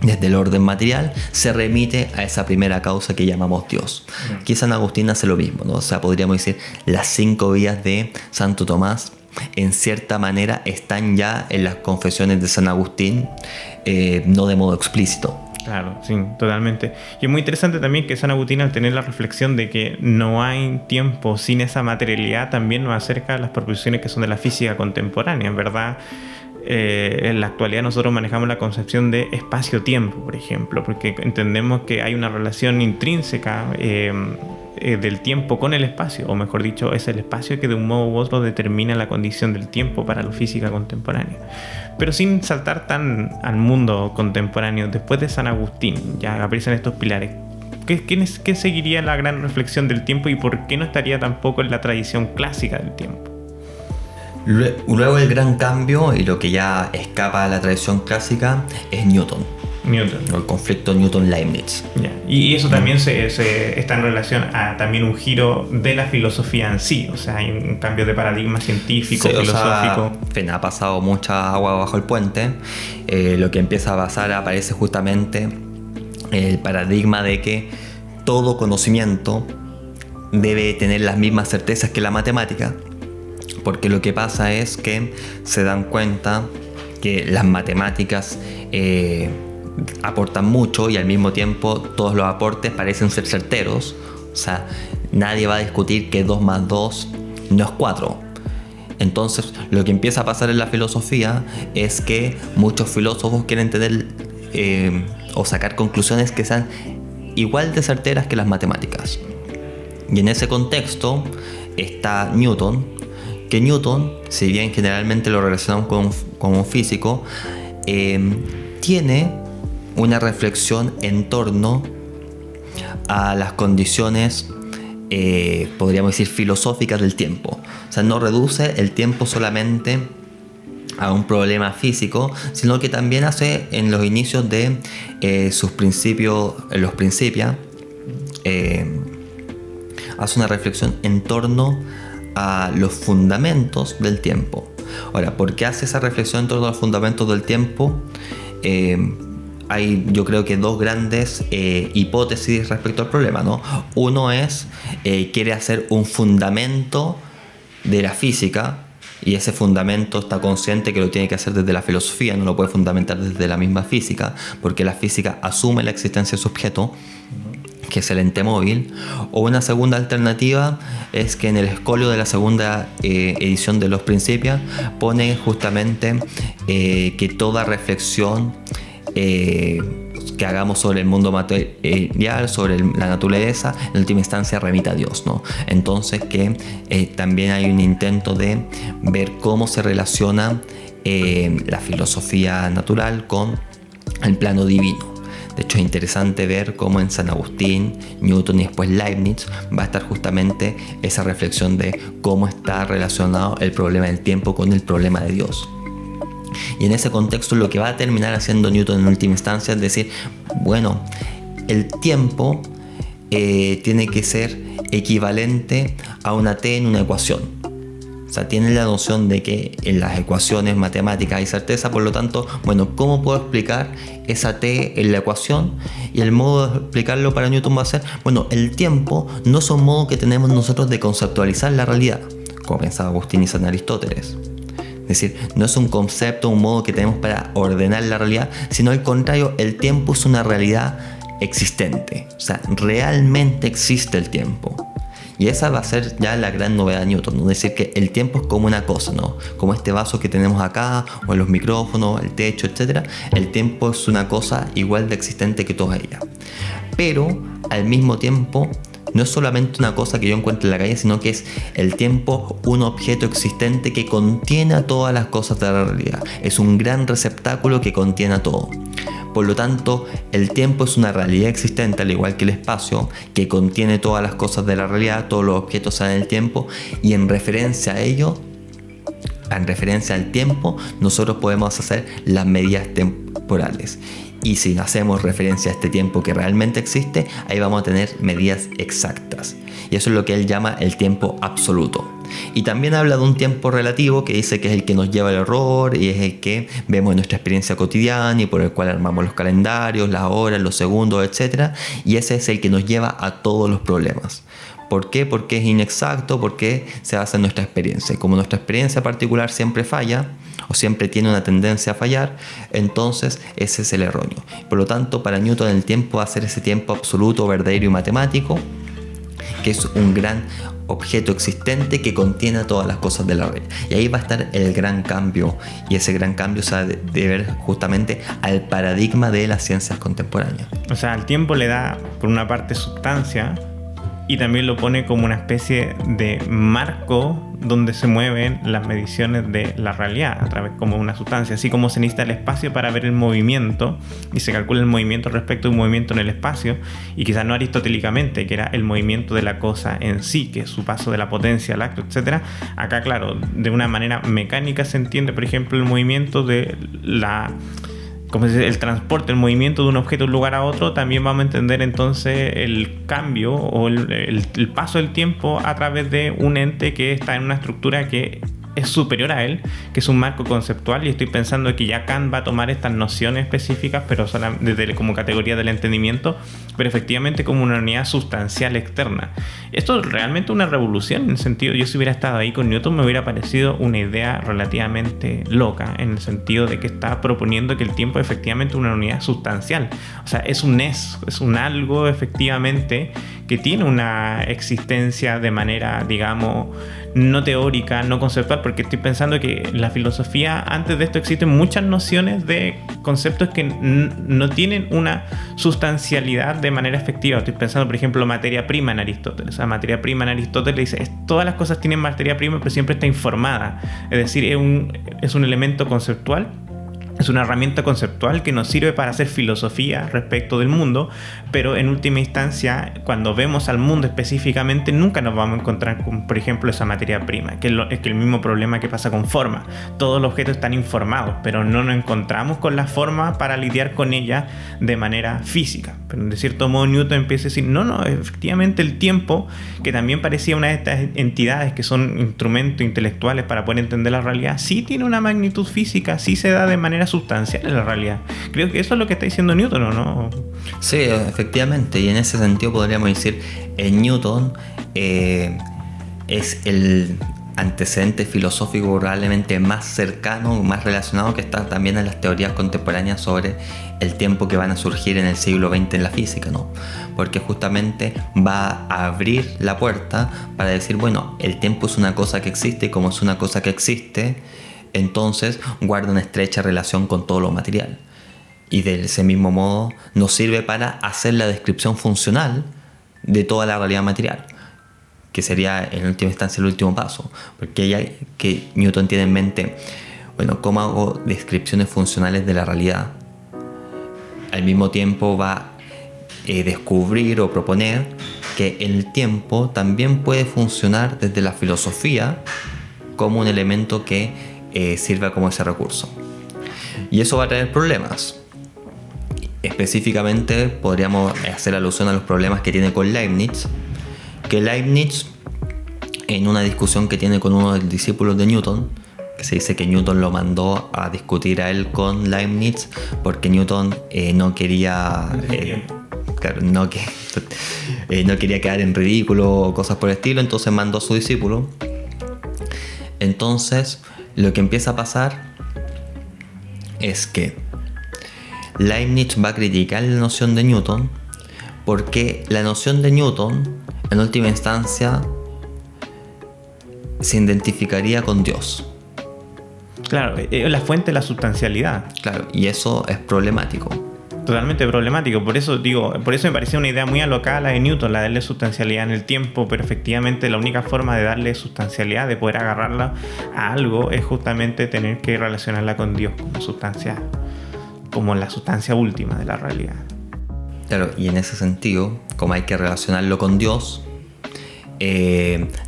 [SPEAKER 2] desde el orden material se remite a esa primera causa que llamamos Dios. Aquí San Agustín hace lo mismo, ¿no? O sea, podríamos decir, las 5 vías de Santo Tomás en cierta manera están ya en las confesiones de San Agustín, no de modo explícito.
[SPEAKER 1] Claro, sí, totalmente. Y es muy interesante también que San Agustín, al tener la reflexión de que no hay tiempo sin esa materialidad, también nos acerca a las proposiciones que son de la física contemporánea, en verdad. En la actualidad nosotros manejamos la concepción de espacio-tiempo, por ejemplo, porque entendemos que hay una relación intrínseca del tiempo con el espacio, o mejor dicho, es el espacio que de un modo u otro determina la condición del tiempo para la física contemporánea. Pero sin saltar tan al mundo contemporáneo, después de San Agustín ya aparecen estos pilares. ¿Qué seguiría la gran reflexión del tiempo y por qué no estaría tampoco en la tradición clásica del tiempo?
[SPEAKER 2] Luego el gran cambio, y lo que ya escapa de la tradición clásica, es Newton. El conflicto Newton-Leibniz.
[SPEAKER 1] Yeah. Y eso también está en relación a también un giro de la filosofía en sí. O sea, hay un cambio de paradigma científico, sí, filosófico.
[SPEAKER 2] O sea, ha pasado mucha agua bajo el puente. Lo que empieza a pasar, aparece justamente el paradigma de que todo conocimiento debe tener las mismas certezas que la matemática. Porque lo que pasa es que se dan cuenta que las matemáticas aportan mucho y al mismo tiempo todos los aportes parecen ser certeros. O sea, nadie va a discutir que 2 más 2 no es 4. Entonces, lo que empieza a pasar en la filosofía es que muchos filósofos quieren tener o sacar conclusiones que sean igual de certeras que las matemáticas. Y en ese contexto está Newton, que Newton, si bien generalmente lo relacionamos con un físico, tiene una reflexión en torno a las condiciones, podríamos decir, filosóficas del tiempo. O sea, no reduce el tiempo solamente a un problema físico, sino que también hace en los inicios de sus principios, en los Principia, hace una reflexión en torno a los fundamentos del tiempo. Ahora, ¿por qué hace esa reflexión en torno a los fundamentos del tiempo? Hay, yo creo que 2 grandes hipótesis respecto al problema, ¿no? Uno es, quiere hacer un fundamento de la física, y ese fundamento está consciente que lo tiene que hacer desde la filosofía, no lo puede fundamentar desde la misma física, porque la física asume la existencia de su objeto, que es el ente móvil. O una segunda alternativa es que en el escolio de la segunda edición de los Principia pone justamente que toda reflexión que hagamos sobre el mundo material, sobre la naturaleza, en última instancia remita a Dios, ¿no? Entonces que también hay un intento de ver cómo se relaciona la filosofía natural con el plano divino. De hecho, es interesante ver cómo en San Agustín, Newton y después Leibniz va a estar justamente esa reflexión de cómo está relacionado el problema del tiempo con el problema de Dios. Y en ese contexto lo que va a terminar haciendo Newton en última instancia es decir, bueno, el tiempo tiene que ser equivalente a una t en una ecuación. O sea, tienen la noción de que en las ecuaciones matemáticas hay certeza, por lo tanto, bueno, ¿cómo puedo explicar esa t en la ecuación? Y el modo de explicarlo para Newton va a ser, bueno, el tiempo no es un modo que tenemos nosotros de conceptualizar la realidad, como pensaba Agustín y San Aristóteles. Es decir, no es un concepto, un modo que tenemos para ordenar la realidad, sino al contrario, el tiempo es una realidad existente. O sea, realmente existe el tiempo. Y esa va a ser ya la gran novedad de Newton, ¿no? Decir que el tiempo es como una cosa, ¿no? Como este vaso que tenemos acá, o en los micrófonos, el techo, etc. El tiempo es una cosa igual de existente que toda ella. Pero, al mismo tiempo, no es solamente una cosa que yo encuentro en la calle, sino que es el tiempo un objeto existente que contiene a todas las cosas de la realidad. Es un gran receptáculo que contiene a todo. Por lo tanto, el tiempo es una realidad existente, al igual que el espacio, que contiene todas las cosas de la realidad, todos los objetos salen del tiempo, y en referencia a ello, en referencia al tiempo, nosotros podemos hacer las medidas temporales. Y si hacemos referencia a este tiempo que realmente existe, ahí vamos a tener medidas exactas. Y eso es lo que él llama el tiempo absoluto. Y también habla de un tiempo relativo que dice que es el que nos lleva al error y es el que vemos en nuestra experiencia cotidiana y por el cual armamos los calendarios, las horas, los segundos, etc. Y ese es el que nos lleva a todos los problemas. ¿Por qué? Porque es inexacto, porque se basa en nuestra experiencia. Como nuestra experiencia particular siempre falla, o siempre tiene una tendencia a fallar, entonces ese es el erróneo. Por lo tanto, para Newton el tiempo va a ser ese tiempo absoluto, verdadero y matemático, que es un gran objeto existente que contiene todas las cosas de la red. Y ahí va a estar el gran cambio, y ese gran cambio se va a deber justamente al paradigma de las ciencias contemporáneas.
[SPEAKER 1] O sea, al tiempo le da, por una parte, sustancia, y también lo pone como una especie de marco donde se mueven las mediciones de la realidad a través como una sustancia, así como se necesita el espacio para ver el movimiento y se calcula el movimiento respecto a un movimiento en el espacio, y quizás no aristotélicamente, que era el movimiento de la cosa en sí, que es su paso de la potencia al acto, etc. Acá, claro, de una manera mecánica se entiende, por ejemplo, el movimiento de como el transporte, el movimiento de un objeto de un lugar a otro. También vamos a entender entonces el cambio o el paso del tiempo a través de un ente que está en una estructura que es superior a él, que es un marco conceptual, y estoy pensando que ya Kant va a tomar estas nociones específicas, pero desde como categoría del entendimiento, pero efectivamente como una unidad sustancial externa. Esto es realmente una revolución en el sentido, yo si hubiera estado ahí con Newton me hubiera parecido una idea relativamente loca, en el sentido de que está proponiendo que el tiempo es efectivamente una unidad sustancial. O sea, es un algo efectivamente que tiene una existencia de manera, digamos, no teórica, no conceptual, porque estoy pensando que en la filosofía antes de esto existen muchas nociones de conceptos que no tienen una sustancialidad de manera efectiva. Estoy pensando, por ejemplo, materia prima en Aristóteles. La materia prima en Aristóteles dice, todas las cosas tienen materia prima, pero siempre está informada. Es decir, es un elemento conceptual. Es una herramienta conceptual que nos sirve para hacer filosofía respecto del mundo, pero en última instancia, cuando vemos al mundo específicamente, nunca nos vamos a encontrar con, por ejemplo, esa materia prima, que es el mismo problema que pasa con forma. Todos los objetos están informados, pero no nos encontramos con la forma para lidiar con ella de manera física. Pero de cierto modo Newton empieza a decir, no, efectivamente el tiempo, que también parecía una de estas entidades que son instrumentos intelectuales para poder entender la realidad, sí tiene una magnitud física, sí se da de manera sustancial en la realidad. Creo que eso es lo que está diciendo Newton, ¿o no?
[SPEAKER 2] Sí, efectivamente, y en ese sentido podríamos decir Newton es el antecedente filosófico probablemente más cercano, más relacionado, que está también en las teorías contemporáneas sobre el tiempo que van a surgir en el siglo XX en la física, ¿no? Porque justamente va a abrir la puerta para decir, bueno, el tiempo es una cosa que existe, y como es una cosa que existe, entonces guarda una estrecha relación con todo lo material, y de ese mismo modo nos sirve para hacer la descripción funcional de toda la realidad material, que sería en última instancia el último paso, porque ya que Newton tiene en mente, bueno, ¿cómo hago descripciones funcionales de la realidad? Al mismo tiempo va a descubrir o proponer que el tiempo también puede funcionar desde la filosofía como un elemento que sirva como ese recurso. Y eso va a traer problemas. Específicamente podríamos hacer alusión a los problemas que tiene con Leibniz, que Leibniz en una discusión que tiene con uno de los discípulos de Newton, que se dice que Newton lo mandó a discutir a él con Leibniz porque Newton no quería no quería quedar en ridículo o cosas por el estilo, entonces mandó a su discípulo. Entonces lo que empieza a pasar es que Leibniz va a criticar la noción de Newton porque la noción de Newton en última instancia se identificaría con Dios.
[SPEAKER 1] Claro, es la fuente de la sustancialidad.
[SPEAKER 2] Claro, y eso es problemático.
[SPEAKER 1] Totalmente problemático. Por eso me parecía una idea muy alocada la de Newton, la de darle sustancialidad en el tiempo, pero efectivamente la única forma de darle sustancialidad, de poder agarrarla a algo, es justamente tener que relacionarla con Dios como sustancia, como la sustancia última de la realidad.
[SPEAKER 2] Claro, y en ese sentido, como hay que relacionarlo con Dios,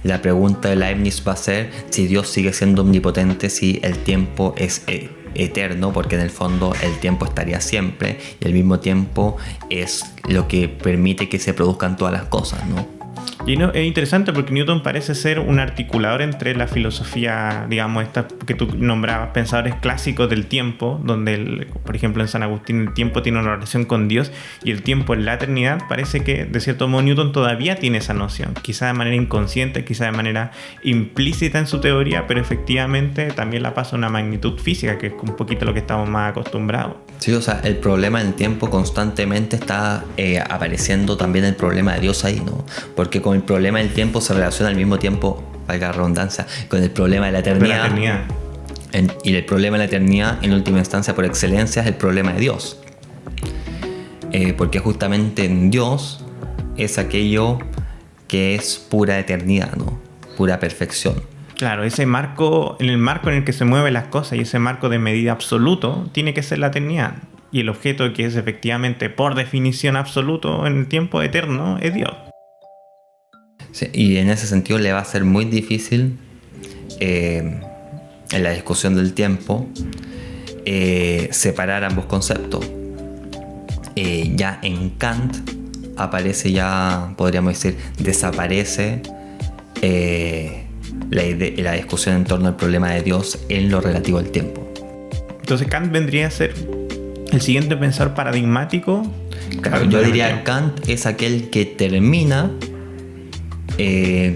[SPEAKER 2] la pregunta de Leibniz va a ser si Dios sigue siendo omnipotente, si el tiempo es eterno, porque en el fondo el tiempo estaría siempre y al mismo tiempo es lo que permite que se produzcan todas las cosas, ¿no?
[SPEAKER 1] Y no, es interesante porque Newton parece ser un articulador entre la filosofía, digamos, esta que tú nombrabas, pensadores clásicos del tiempo, donde, por ejemplo, en San Agustín el tiempo tiene una relación con Dios y el tiempo en la eternidad. Parece que, de cierto modo, Newton todavía tiene esa noción, quizá de manera inconsciente, quizá de manera implícita en su teoría, pero efectivamente también la pasa a una magnitud física, que es un poquito lo que estamos más acostumbrados.
[SPEAKER 2] Sí, o sea, el problema del tiempo constantemente está apareciendo también el problema de Dios ahí, ¿no? Porque con el problema del tiempo se relaciona al mismo tiempo, valga la redundancia, con el problema de la eternidad. Y el problema de la eternidad, en última instancia, por excelencia, es el problema de Dios. Porque justamente en Dios es aquello que es pura eternidad, ¿no? Pura perfección.
[SPEAKER 1] Claro, ese marco, en el marco en el que se mueven las cosas y ese marco de medida absoluto tiene que ser la eternidad. Y el objeto que es efectivamente, por definición absoluto en el tiempo eterno, es Dios.
[SPEAKER 2] Sí, y en ese sentido le va a ser muy difícil en la discusión del tiempo separar ambos conceptos. Ya en Kant aparece, ya podríamos decir, desaparece la discusión en torno al problema de Dios en lo relativo al tiempo.
[SPEAKER 1] Entonces Kant vendría a ser el siguiente pensador paradigmático.
[SPEAKER 2] Claro, yo diría que Kant es aquel que termina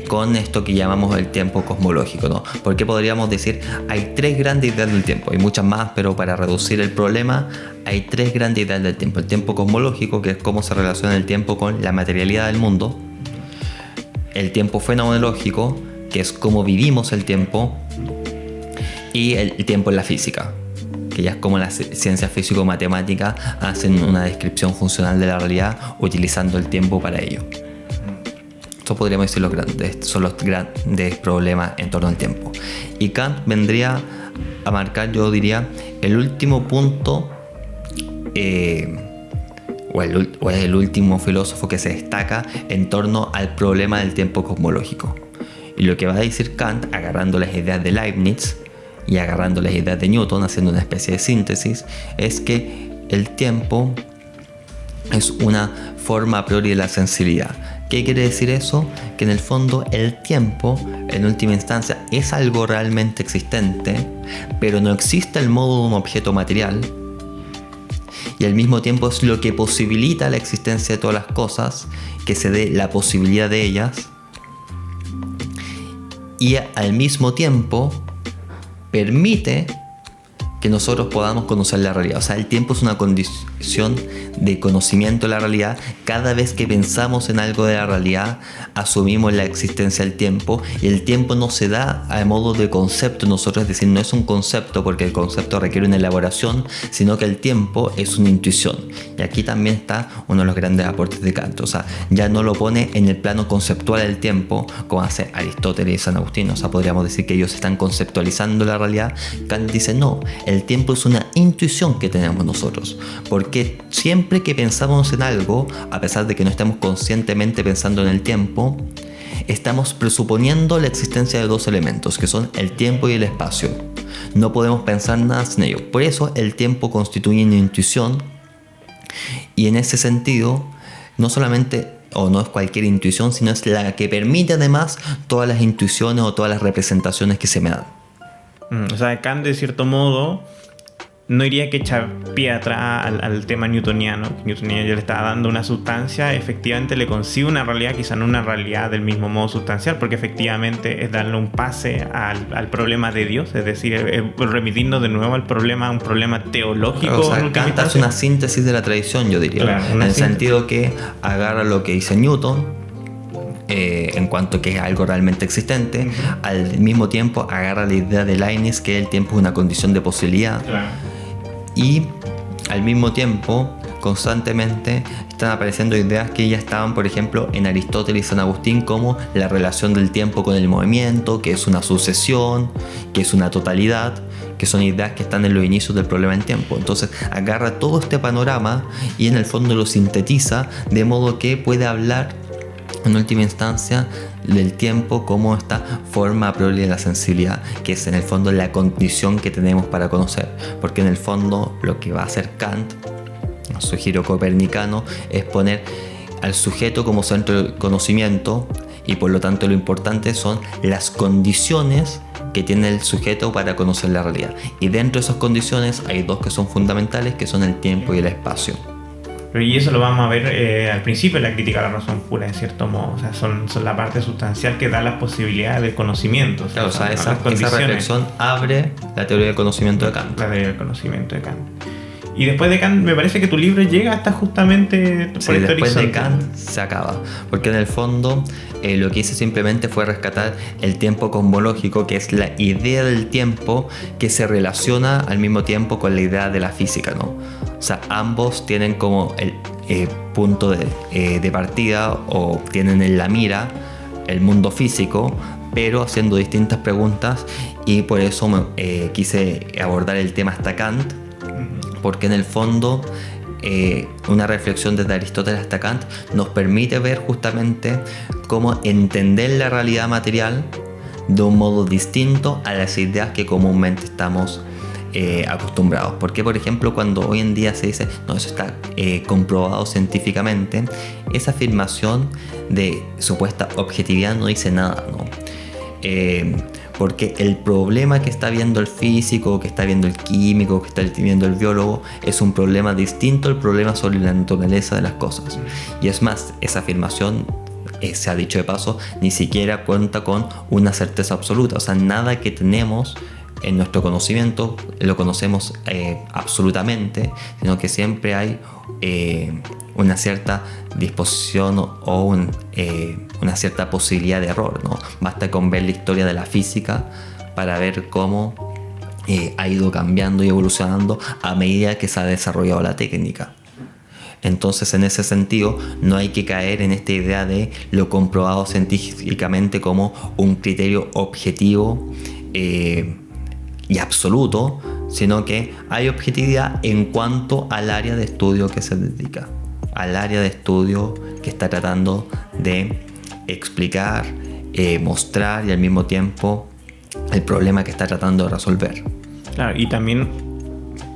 [SPEAKER 2] con esto que llamamos el tiempo cosmológico, ¿no? Porque podríamos decir, hay tres grandes ideas del tiempo, hay muchas más, pero para reducir el problema, hay tres grandes ideas del tiempo. El tiempo cosmológico, que es cómo se relaciona el tiempo con la materialidad del mundo. El tiempo fenomenológico, que es cómo vivimos el tiempo. Y el tiempo en la física, que ya es como las ciencias físico-matemáticas hacen una descripción funcional de la realidad utilizando el tiempo para ello. Esto podríamos decir son los grandes problemas en torno al tiempo. Y Kant vendría a marcar, yo diría, el último punto, o es el último filósofo que se destaca en torno al problema del tiempo cosmológico. Y lo que va a decir Kant, agarrando las ideas de Leibniz y agarrando las ideas de Newton, haciendo una especie de síntesis, es que el tiempo es una forma a priori de la sensibilidad. ¿Qué quiere decir eso? Que en el fondo el tiempo, en última instancia, es algo realmente existente, pero no existe el modo de un objeto material, y al mismo tiempo es lo que posibilita la existencia de todas las cosas, que se dé la posibilidad de ellas, y al mismo tiempo permite que nosotros podamos conocer la realidad. O sea, el tiempo es una condición de conocimiento de la realidad. Cada vez que pensamos en algo de la realidad, asumimos la existencia del tiempo, y el tiempo no se da a modo de concepto nosotros, es decir, no es un concepto porque el concepto requiere una elaboración, sino que el tiempo es una intuición. Y aquí también está uno de los grandes aportes de Kant. O sea, ya no lo pone en el plano conceptual del tiempo como hace Aristóteles y San Agustín. O sea, podríamos decir que ellos están conceptualizando la realidad. Kant dice no, el tiempo es una intuición que tenemos nosotros, porque siempre que pensamos en algo, a pesar de que no estemos conscientemente pensando en el tiempo, estamos presuponiendo la existencia de dos elementos, que son el tiempo y el espacio. No podemos pensar nada sin ello. Por eso el tiempo constituye una intuición, y en ese sentido, no solamente, o no es cualquier intuición, sino es la que permite además todas las intuiciones o todas las representaciones que se me dan.
[SPEAKER 1] O sea, Kant de cierto modo no iría que echar pie atrás al tema newtoniano. Newtoniano ya le estaba dando una sustancia, efectivamente le consigue una realidad, quizá no una realidad del mismo modo sustancial, porque efectivamente es darle un pase al problema de Dios, es decir, remitirnos de nuevo al problema, un problema teológico.
[SPEAKER 2] O sea, Kant es una síntesis de la tradición, yo diría,
[SPEAKER 1] claro,
[SPEAKER 2] en el sentido que agarra lo que dice Newton, en cuanto que es algo realmente existente, al mismo tiempo agarra la idea de Leibniz, que el tiempo es una condición de posibilidad.
[SPEAKER 1] Claro.
[SPEAKER 2] Y al mismo tiempo, constantemente están apareciendo ideas que ya estaban, por ejemplo, en Aristóteles y San Agustín, como la relación del tiempo con el movimiento, que es una sucesión, que es una totalidad, que son ideas que están en los inicios del problema en tiempo. Entonces agarra todo este panorama y en el fondo lo sintetiza, de modo que puede hablar en última instancia del tiempo como esta forma a priori de la sensibilidad, que es en el fondo la condición que tenemos para conocer, porque en el fondo lo que va a hacer Kant, su giro copernicano, es poner al sujeto como centro del conocimiento, y por lo tanto lo importante son las condiciones que tiene el sujeto para conocer la realidad, y dentro de esas condiciones hay dos que son fundamentales, que son el tiempo y el espacio.
[SPEAKER 1] Y eso lo vamos a ver al principio en la crítica a la razón pura, en cierto modo. O sea, son la parte sustancial que da las posibilidades del conocimiento.
[SPEAKER 2] Claro, o sea, esa reflexión abre la teoría del conocimiento de Kant.
[SPEAKER 1] La teoría del conocimiento de Kant. Y después de Kant, me parece que tu libro llega hasta justamente por este
[SPEAKER 2] después
[SPEAKER 1] horizonte.
[SPEAKER 2] de Kant se acaba. Porque en el fondo lo que hice simplemente fue rescatar el tiempo cosmológico, que es la idea del tiempo que se relaciona al mismo tiempo con la idea de la física, ¿no? O sea, ambos tienen como el punto de partida, o tienen en la mira el mundo físico, pero haciendo distintas preguntas, y por eso quise abordar el tema hasta Kant, porque en el fondo una reflexión desde Aristóteles hasta Kant nos permite ver justamente cómo entender la realidad material de un modo distinto a las ideas que comúnmente estamos acostumbrados. Porque, por ejemplo, cuando hoy en día se dice no, eso está comprobado científicamente, esa afirmación de supuesta objetividad no dice nada, ¿no? Porque el problema que está viendo el físico, que está viendo el químico, que está viendo el biólogo, es un problema distinto al problema sobre la naturaleza de las cosas. Y es más, esa afirmación, se ha dicho de paso, ni siquiera cuenta con una certeza absoluta. O sea, nada que tenemos en nuestro conocimiento lo conocemos absolutamente, sino que siempre hay una cierta disposición o una cierta posibilidad de error, ¿no? Basta con ver la historia de la física para ver cómo ha ido cambiando y evolucionando a medida que se ha desarrollado la técnica. Entonces, en ese sentido, no hay que caer en esta idea de lo comprobado científicamente como un criterio objetivo y absoluto, sino que hay objetividad en cuanto al área de estudio que se dedica, al área de estudio que está tratando de explicar, mostrar, y al mismo tiempo el problema que está tratando de resolver.
[SPEAKER 1] Claro, y también,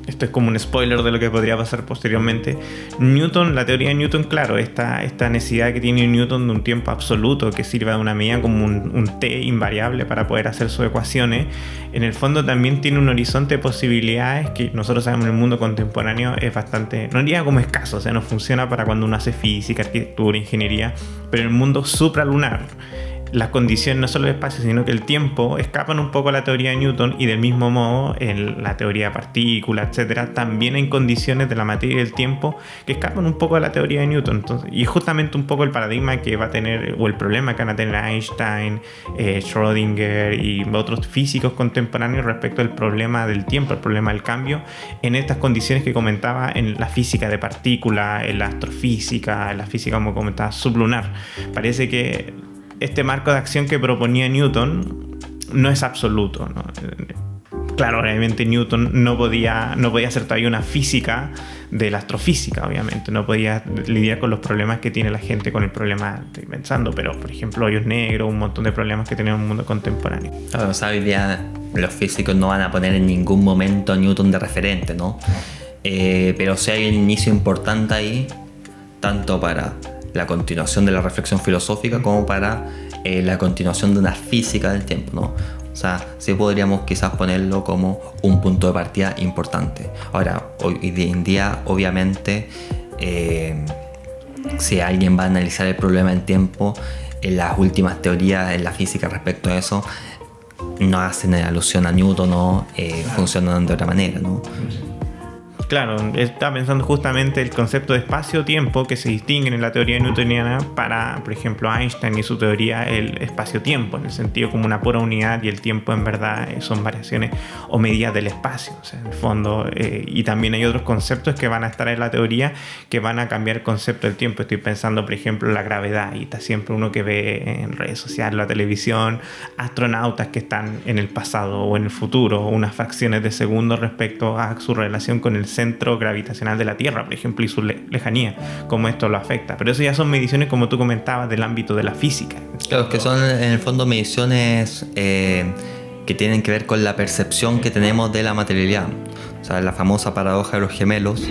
[SPEAKER 1] esto es como un spoiler de lo que podría pasar posteriormente, Newton, la teoría de Newton, claro, esta necesidad que tiene Newton de un tiempo absoluto que sirva de una medida como un t invariable para poder hacer sus ecuaciones, en el fondo también tiene un horizonte de posibilidades que nosotros sabemos en el mundo contemporáneo es bastante, no diría como escaso, o sea, no funciona para cuando uno hace física, arquitectura, ingeniería, pero en el mundo supralunar las condiciones, no solo el espacio, sino que el tiempo, escapan un poco a la teoría de Newton, y del mismo modo en la teoría de partículas, etcétera, también hay condiciones de la materia y del tiempo que escapan un poco a la teoría de Newton. Entonces, y es justamente un poco el paradigma que va a tener, o el problema que van a tener Einstein, Schrödinger y otros físicos contemporáneos respecto al problema del tiempo, el problema del cambio, en estas condiciones que comentaba en la física de partículas, en la astrofísica, en la física, como comentaba, sublunar. Parece que este marco de acción que proponía Newton no es absoluto, ¿no? Claro, obviamente Newton no podía hacer todavía una física de la astrofísica, obviamente. No podía lidiar con los problemas que tiene la gente con el problema, estoy pensando, pero por ejemplo hoyos negros, un montón de problemas que tenemos en el mundo contemporáneo.
[SPEAKER 2] Claro, o sea, hoy día los físicos no van a poner en ningún momento a Newton de referente, ¿no? Pero sí hay un inicio importante ahí, tanto para la continuación de la reflexión filosófica como para la continuación de una física del tiempo, ¿no? O sea, sí podríamos quizás ponerlo como un punto de partida importante. Ahora, hoy en día, obviamente, si alguien va a analizar el problema del tiempo, en las últimas teorías en la física respecto a eso no hacen alusión a Newton, ¿no? Funcionan de otra manera, ¿no?
[SPEAKER 1] Claro, estaba pensando justamente el concepto de espacio-tiempo que se distinguen en la teoría newtoniana para, por ejemplo, Einstein y su teoría, el espacio-tiempo, en el sentido como una pura unidad, y el tiempo en verdad son variaciones o medidas del espacio, o sea, en el fondo. Y también hay otros conceptos que van a estar en la teoría que van a cambiar el concepto del tiempo. Estoy pensando, por ejemplo, en la gravedad, y está siempre uno que ve en redes sociales, la televisión, astronautas que están en el pasado o en el futuro, unas fracciones de segundo respecto a su relación con el centro gravitacional de la Tierra, por ejemplo, y su lejanía, cómo esto lo afecta. Pero eso ya son mediciones, como tú comentabas, del ámbito de la física.
[SPEAKER 2] Claro, que son en el fondo mediciones que tienen que ver con la percepción que tenemos de la materialidad. O sea, la famosa paradoja de los gemelos,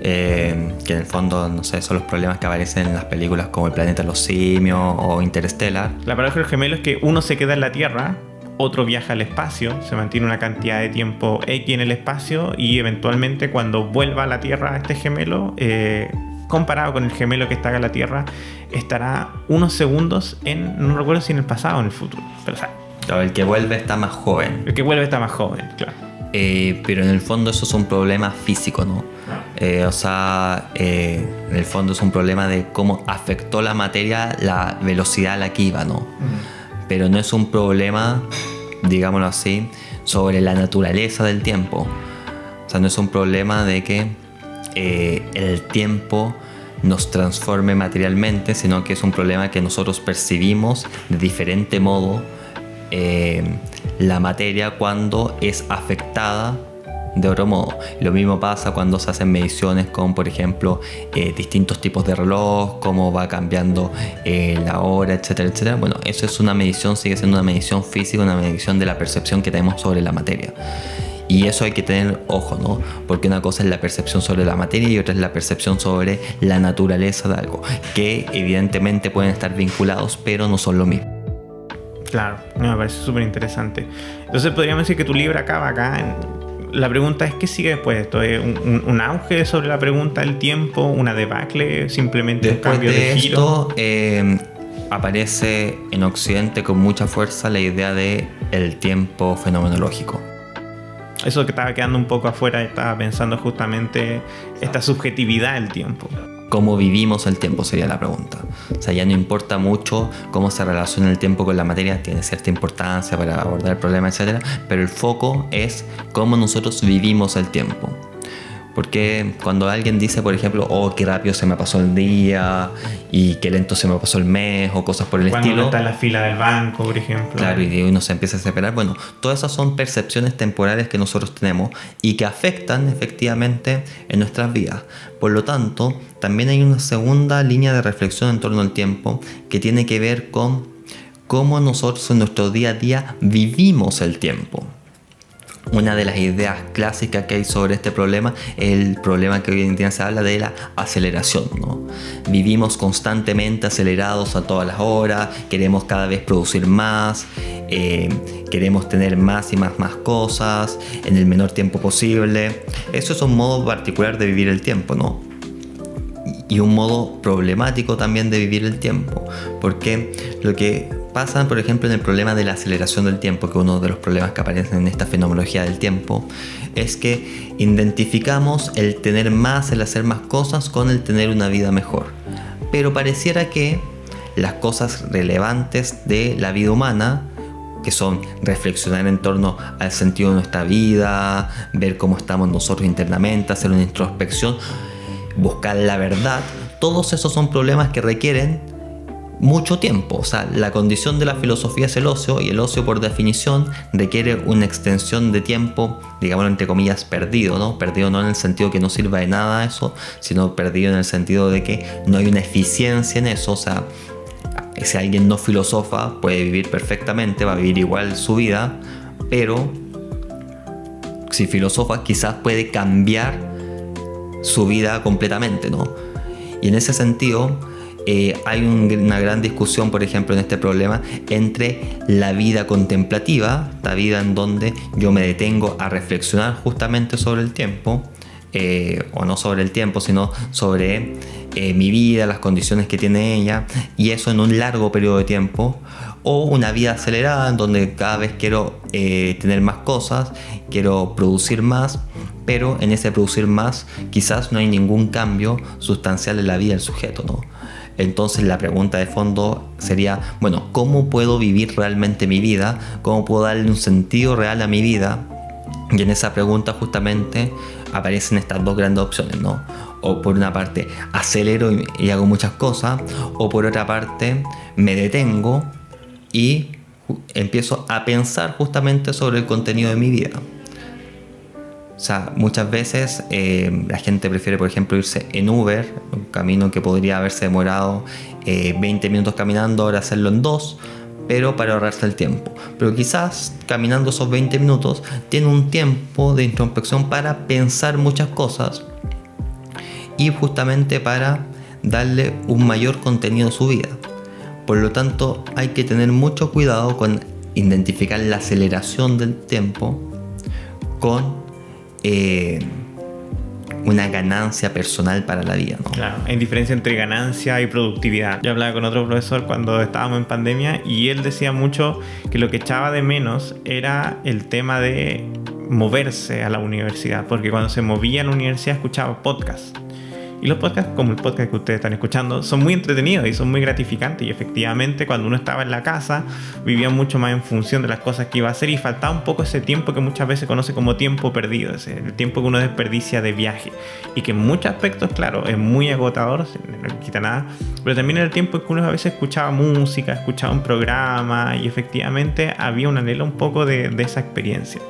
[SPEAKER 2] que en el fondo, no sé, son los problemas que aparecen en las películas como El planeta de los simios o Interstellar.
[SPEAKER 1] La paradoja de los gemelos es que uno se queda en la Tierra, otro viaja al espacio, se mantiene una cantidad de tiempo X en el espacio, y eventualmente cuando vuelva a la Tierra este gemelo, comparado con el gemelo que está acá en la Tierra, estará unos segundos no recuerdo si en el pasado o en el futuro, pero o sea,
[SPEAKER 2] claro, el que vuelve está más joven.
[SPEAKER 1] El que vuelve está más joven, claro.
[SPEAKER 2] Pero en el fondo eso es un problema físico, ¿no? O sea, en el fondo es un problema de cómo afectó la materia la velocidad a la que iba, ¿no? Pero no es un problema, digámoslo así, sobre la naturaleza del tiempo. O sea, no es un problema de que el tiempo nos transforme materialmente, sino que es un problema que nosotros percibimos de diferente modo la materia cuando es afectada de otro modo. Lo mismo pasa cuando se hacen mediciones con, por ejemplo, distintos tipos de reloj, cómo va cambiando la hora, etcétera, etcétera. Bueno, eso es una medición, sigue siendo una medición física, una medición de la percepción que tenemos sobre la materia. Y eso hay que tener ojo, ¿no? Porque una cosa es la percepción sobre la materia y otra es la percepción sobre la naturaleza de algo, que evidentemente pueden estar vinculados, pero no son lo mismo.
[SPEAKER 1] Claro, me parece súper interesante. Entonces podríamos decir que tu libro acaba acá. La pregunta es, ¿qué sigue después de esto? ¿Es un auge sobre la pregunta del tiempo? ¿Una debacle? ¿Simplemente
[SPEAKER 2] después
[SPEAKER 1] un cambio de giro?
[SPEAKER 2] Esto, aparece en Occidente con mucha fuerza la idea de el tiempo fenomenológico.
[SPEAKER 1] Eso que estaba quedando un poco afuera, estaba pensando justamente esta subjetividad del tiempo.
[SPEAKER 2] ¿Cómo vivimos el tiempo? Sería la pregunta. O sea, ya no importa mucho cómo se relaciona el tiempo con la materia, tiene cierta importancia para abordar el problema, etc. Pero el foco es cómo nosotros vivimos el tiempo. Porque cuando alguien dice, por ejemplo, oh, qué rápido se me pasó el día, y qué lento se me pasó el mes, o cosas por el estilo.
[SPEAKER 1] Cuando está en la fila del banco, por ejemplo.
[SPEAKER 2] Claro, y uno se empieza a separar. Bueno, todas esas son percepciones temporales que nosotros tenemos y que afectan efectivamente en nuestras vidas. Por lo tanto, también hay una segunda línea de reflexión en torno al tiempo que tiene que ver con cómo nosotros en nuestro día a día vivimos el tiempo. Una de las ideas clásicas que hay sobre este problema es el problema que hoy en día se habla de la aceleración, ¿no? Vivimos constantemente acelerados a todas las horas, queremos cada vez producir más, queremos tener más y más cosas en el menor tiempo posible. Eso es un modo particular de vivir el tiempo, ¿no? Y un modo problemático también de vivir el tiempo, porque lo que pasa, por ejemplo, en el problema de la aceleración del tiempo, que es uno de los problemas que aparecen en esta fenomenología del tiempo, es que identificamos el tener más, el hacer más cosas con el tener una vida mejor. Pero pareciera que las cosas relevantes de la vida humana, que son reflexionar en torno al sentido de nuestra vida, ver cómo estamos nosotros internamente, hacer una introspección, buscar la verdad, todos esos son problemas que requieren mucho tiempo. O sea, la condición de la filosofía es el ocio, y el ocio por definición requiere una extensión de tiempo, digámoslo entre comillas, perdido, ¿no? Perdido no en el sentido que no sirva de nada eso, sino perdido en el sentido de que no hay una eficiencia en eso. O sea, si alguien no filosofa puede vivir perfectamente, va a vivir igual su vida, pero si filosofa quizás puede cambiar su vida completamente, ¿no? Y en ese sentido, hay una gran discusión, por ejemplo, en este problema entre la vida contemplativa, la vida en donde yo me detengo a reflexionar justamente sobre el tiempo, o no sobre el tiempo, sino sobre mi vida, las condiciones que tiene ella, y eso en un largo periodo de tiempo, o una vida acelerada en donde cada vez quiero tener más cosas, quiero producir más, pero en ese producir más quizás no hay ningún cambio sustancial en la vida del sujeto, ¿no? Entonces la pregunta de fondo sería, bueno, ¿cómo puedo vivir realmente mi vida? ¿Cómo puedo darle un sentido real a mi vida? Y en esa pregunta justamente aparecen estas dos grandes opciones, ¿no? O por una parte acelero y hago muchas cosas, o por otra parte me detengo y empiezo a pensar justamente sobre el contenido de mi vida. O sea, muchas veces la gente prefiere, por ejemplo, irse en Uber, un camino que podría haberse demorado 20 minutos caminando, ahora hacerlo en 2, pero para ahorrarse el tiempo. Pero quizás caminando esos 20 minutos tiene un tiempo de introspección para pensar muchas cosas y justamente para darle un mayor contenido a su vida. Por lo tanto, hay que tener mucho cuidado con identificar la aceleración del tiempo con una ganancia personal para la vida, ¿no?
[SPEAKER 1] Claro, hay diferencia entre ganancia y productividad. Yo hablaba con otro profesor cuando estábamos en pandemia y él decía mucho que lo que echaba de menos era el tema de moverse a la universidad, porque cuando se movía a la universidad escuchaba podcasts. Y los podcasts, como el podcast que ustedes están escuchando, son muy entretenidos y son muy gratificantes. Y efectivamente, cuando uno estaba en la casa, vivía mucho más en función de las cosas que iba a hacer y faltaba un poco ese tiempo que muchas veces se conoce como tiempo perdido, el tiempo que uno desperdicia de viaje. Y que en muchos aspectos, claro, es muy agotador, no le quita nada, pero también era el tiempo en que uno a veces escuchaba música, escuchaba un programa y efectivamente había un anhelo un poco de esa experiencia.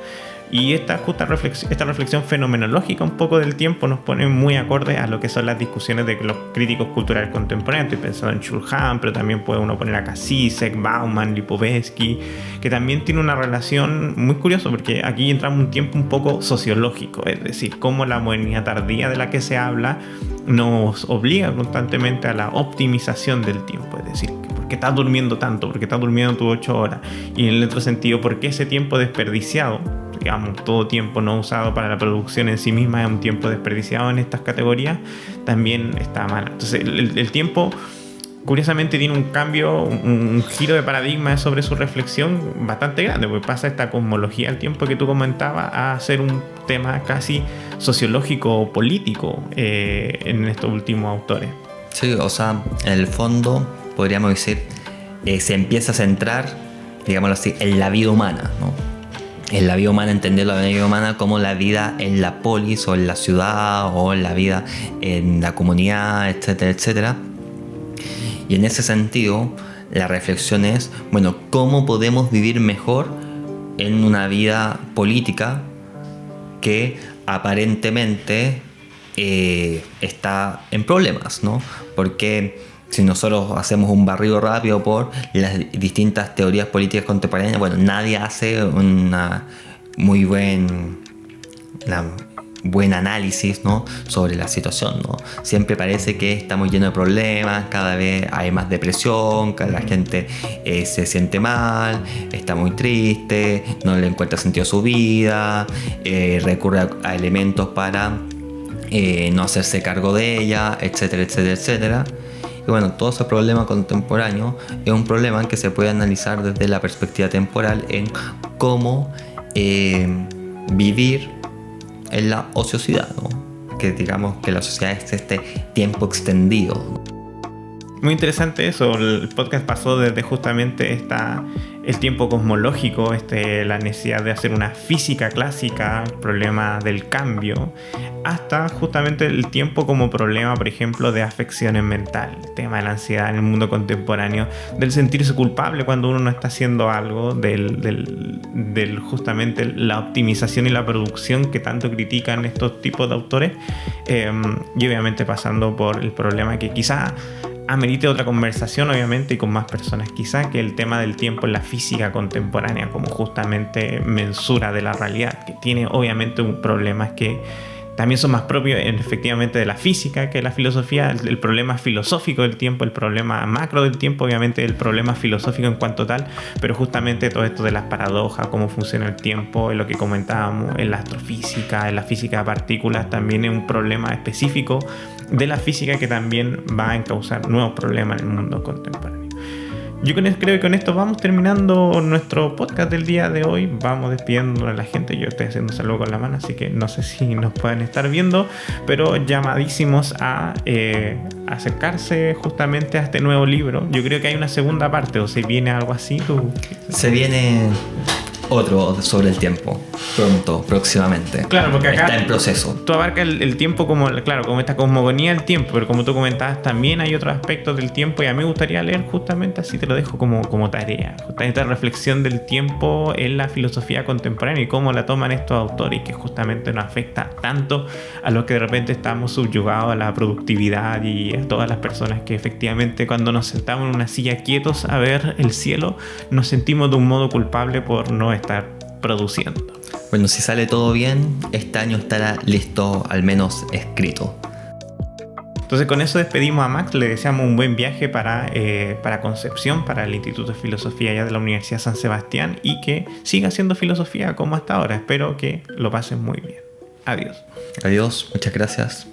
[SPEAKER 1] Y esta reflexión fenomenológica un poco del tiempo nos pone muy acorde a lo que son las discusiones de los críticos culturales contemporáneos. Estoy pensando en Chulhan, pero también puede uno poner a Kasicek, Bauman, Lipovetsky, que también tiene una relación muy curiosa, porque aquí entramos en un tiempo un poco sociológico, es decir, cómo la modernidad tardía de la que se habla nos obliga constantemente a la optimización del tiempo, es decir, ¿por qué estás durmiendo tanto? ¿Por qué estás durmiendo tus 8 horas? Y en el otro sentido, ¿por qué ese tiempo desperdiciado, digamos, todo tiempo no usado para la producción en sí misma es un tiempo desperdiciado en estas categorías, también está mal? Entonces el tiempo curiosamente tiene un cambio, un giro de paradigma sobre su reflexión bastante grande, porque pasa esta cosmología del tiempo que tú comentabas a ser un tema casi sociológico o político en estos últimos autores.
[SPEAKER 2] Sí, o sea, en el fondo podríamos decir se empieza a centrar, digámoslo así, en la vida humana, ¿no? En la vida humana, entender la vida humana como la vida en la polis o en la ciudad o en la vida en la comunidad, etcétera, etcétera. Y en ese sentido, la reflexión es, bueno, ¿cómo podemos vivir mejor en una vida política que aparentemente está en problemas, ¿no? Porque si nosotros hacemos un barrido rápido por las distintas teorías políticas contemporáneas, bueno, nadie hace un buen análisis, ¿no?, sobre la situación, ¿no? Siempre parece que estamos llenos de problemas, cada vez hay más depresión, la gente se siente mal, está muy triste, no le encuentra sentido a su vida, recurre a elementos para no hacerse cargo de ella, etcétera, etcétera, etcétera. Y bueno, todo ese problema contemporáneo es un problema que se puede analizar desde la perspectiva temporal en cómo vivir en la ociosidad, ¿no? Que digamos que la sociedad es este tiempo extendido, ¿no?
[SPEAKER 1] Muy interesante eso. El podcast pasó desde justamente el tiempo cosmológico, la necesidad de hacer una física clásica, el problema del cambio, hasta justamente el tiempo como problema, por ejemplo, de afecciones mentales, el tema de la ansiedad en el mundo contemporáneo, del sentirse culpable cuando uno no está haciendo algo, del justamente la optimización y la producción que tanto critican estos tipos de autores, y obviamente pasando por el problema que quizá amerite otra conversación, obviamente, y con más personas quizá, que el tema del tiempo en la física contemporánea como justamente mensura de la realidad, que tiene obviamente un problema que también son más propios efectivamente de la física que la filosofía. El problema filosófico del tiempo, el problema macro del tiempo, obviamente el problema filosófico en cuanto tal, pero justamente todo esto de las paradojas, cómo funciona el tiempo, en lo que comentábamos en la astrofísica, en la física de partículas, también es un problema específico de la física que también va a encauzar nuevos problemas en el mundo contemporáneo. Yo creo que con esto vamos terminando nuestro podcast del día de hoy. Vamos despidiendo a la gente. Yo estoy haciendo un saludo con la mano, así que no sé si nos pueden estar viendo, pero llamadísimos a acercarse justamente a este nuevo libro. Yo creo que hay una segunda parte, o si viene algo así.
[SPEAKER 2] Se viene otro sobre el tiempo pronto, próximamente.
[SPEAKER 1] Claro, porque acá
[SPEAKER 2] está en proceso.
[SPEAKER 1] Tú abarcas el tiempo como esta cosmogonía del tiempo, pero como tú comentabas, también hay otros aspectos del tiempo y a mí me gustaría leer justamente, así te lo dejo como tarea, justamente esta reflexión del tiempo en la filosofía contemporánea y cómo la toman estos autores, que justamente nos afecta tanto a los que de repente estamos subyugados a la productividad y a todas las personas que efectivamente cuando nos sentamos en una silla quietos a ver el cielo, nos sentimos de un modo culpable por no estar produciendo.
[SPEAKER 2] Bueno, si sale todo bien, este año estará listo, al menos escrito.
[SPEAKER 1] Entonces con eso despedimos a Max, le deseamos un buen viaje para Concepción, para el Instituto de Filosofía allá de la Universidad San Sebastián y que siga haciendo filosofía como hasta ahora. Espero que lo pasen muy bien. Adiós.
[SPEAKER 2] Adiós, muchas gracias.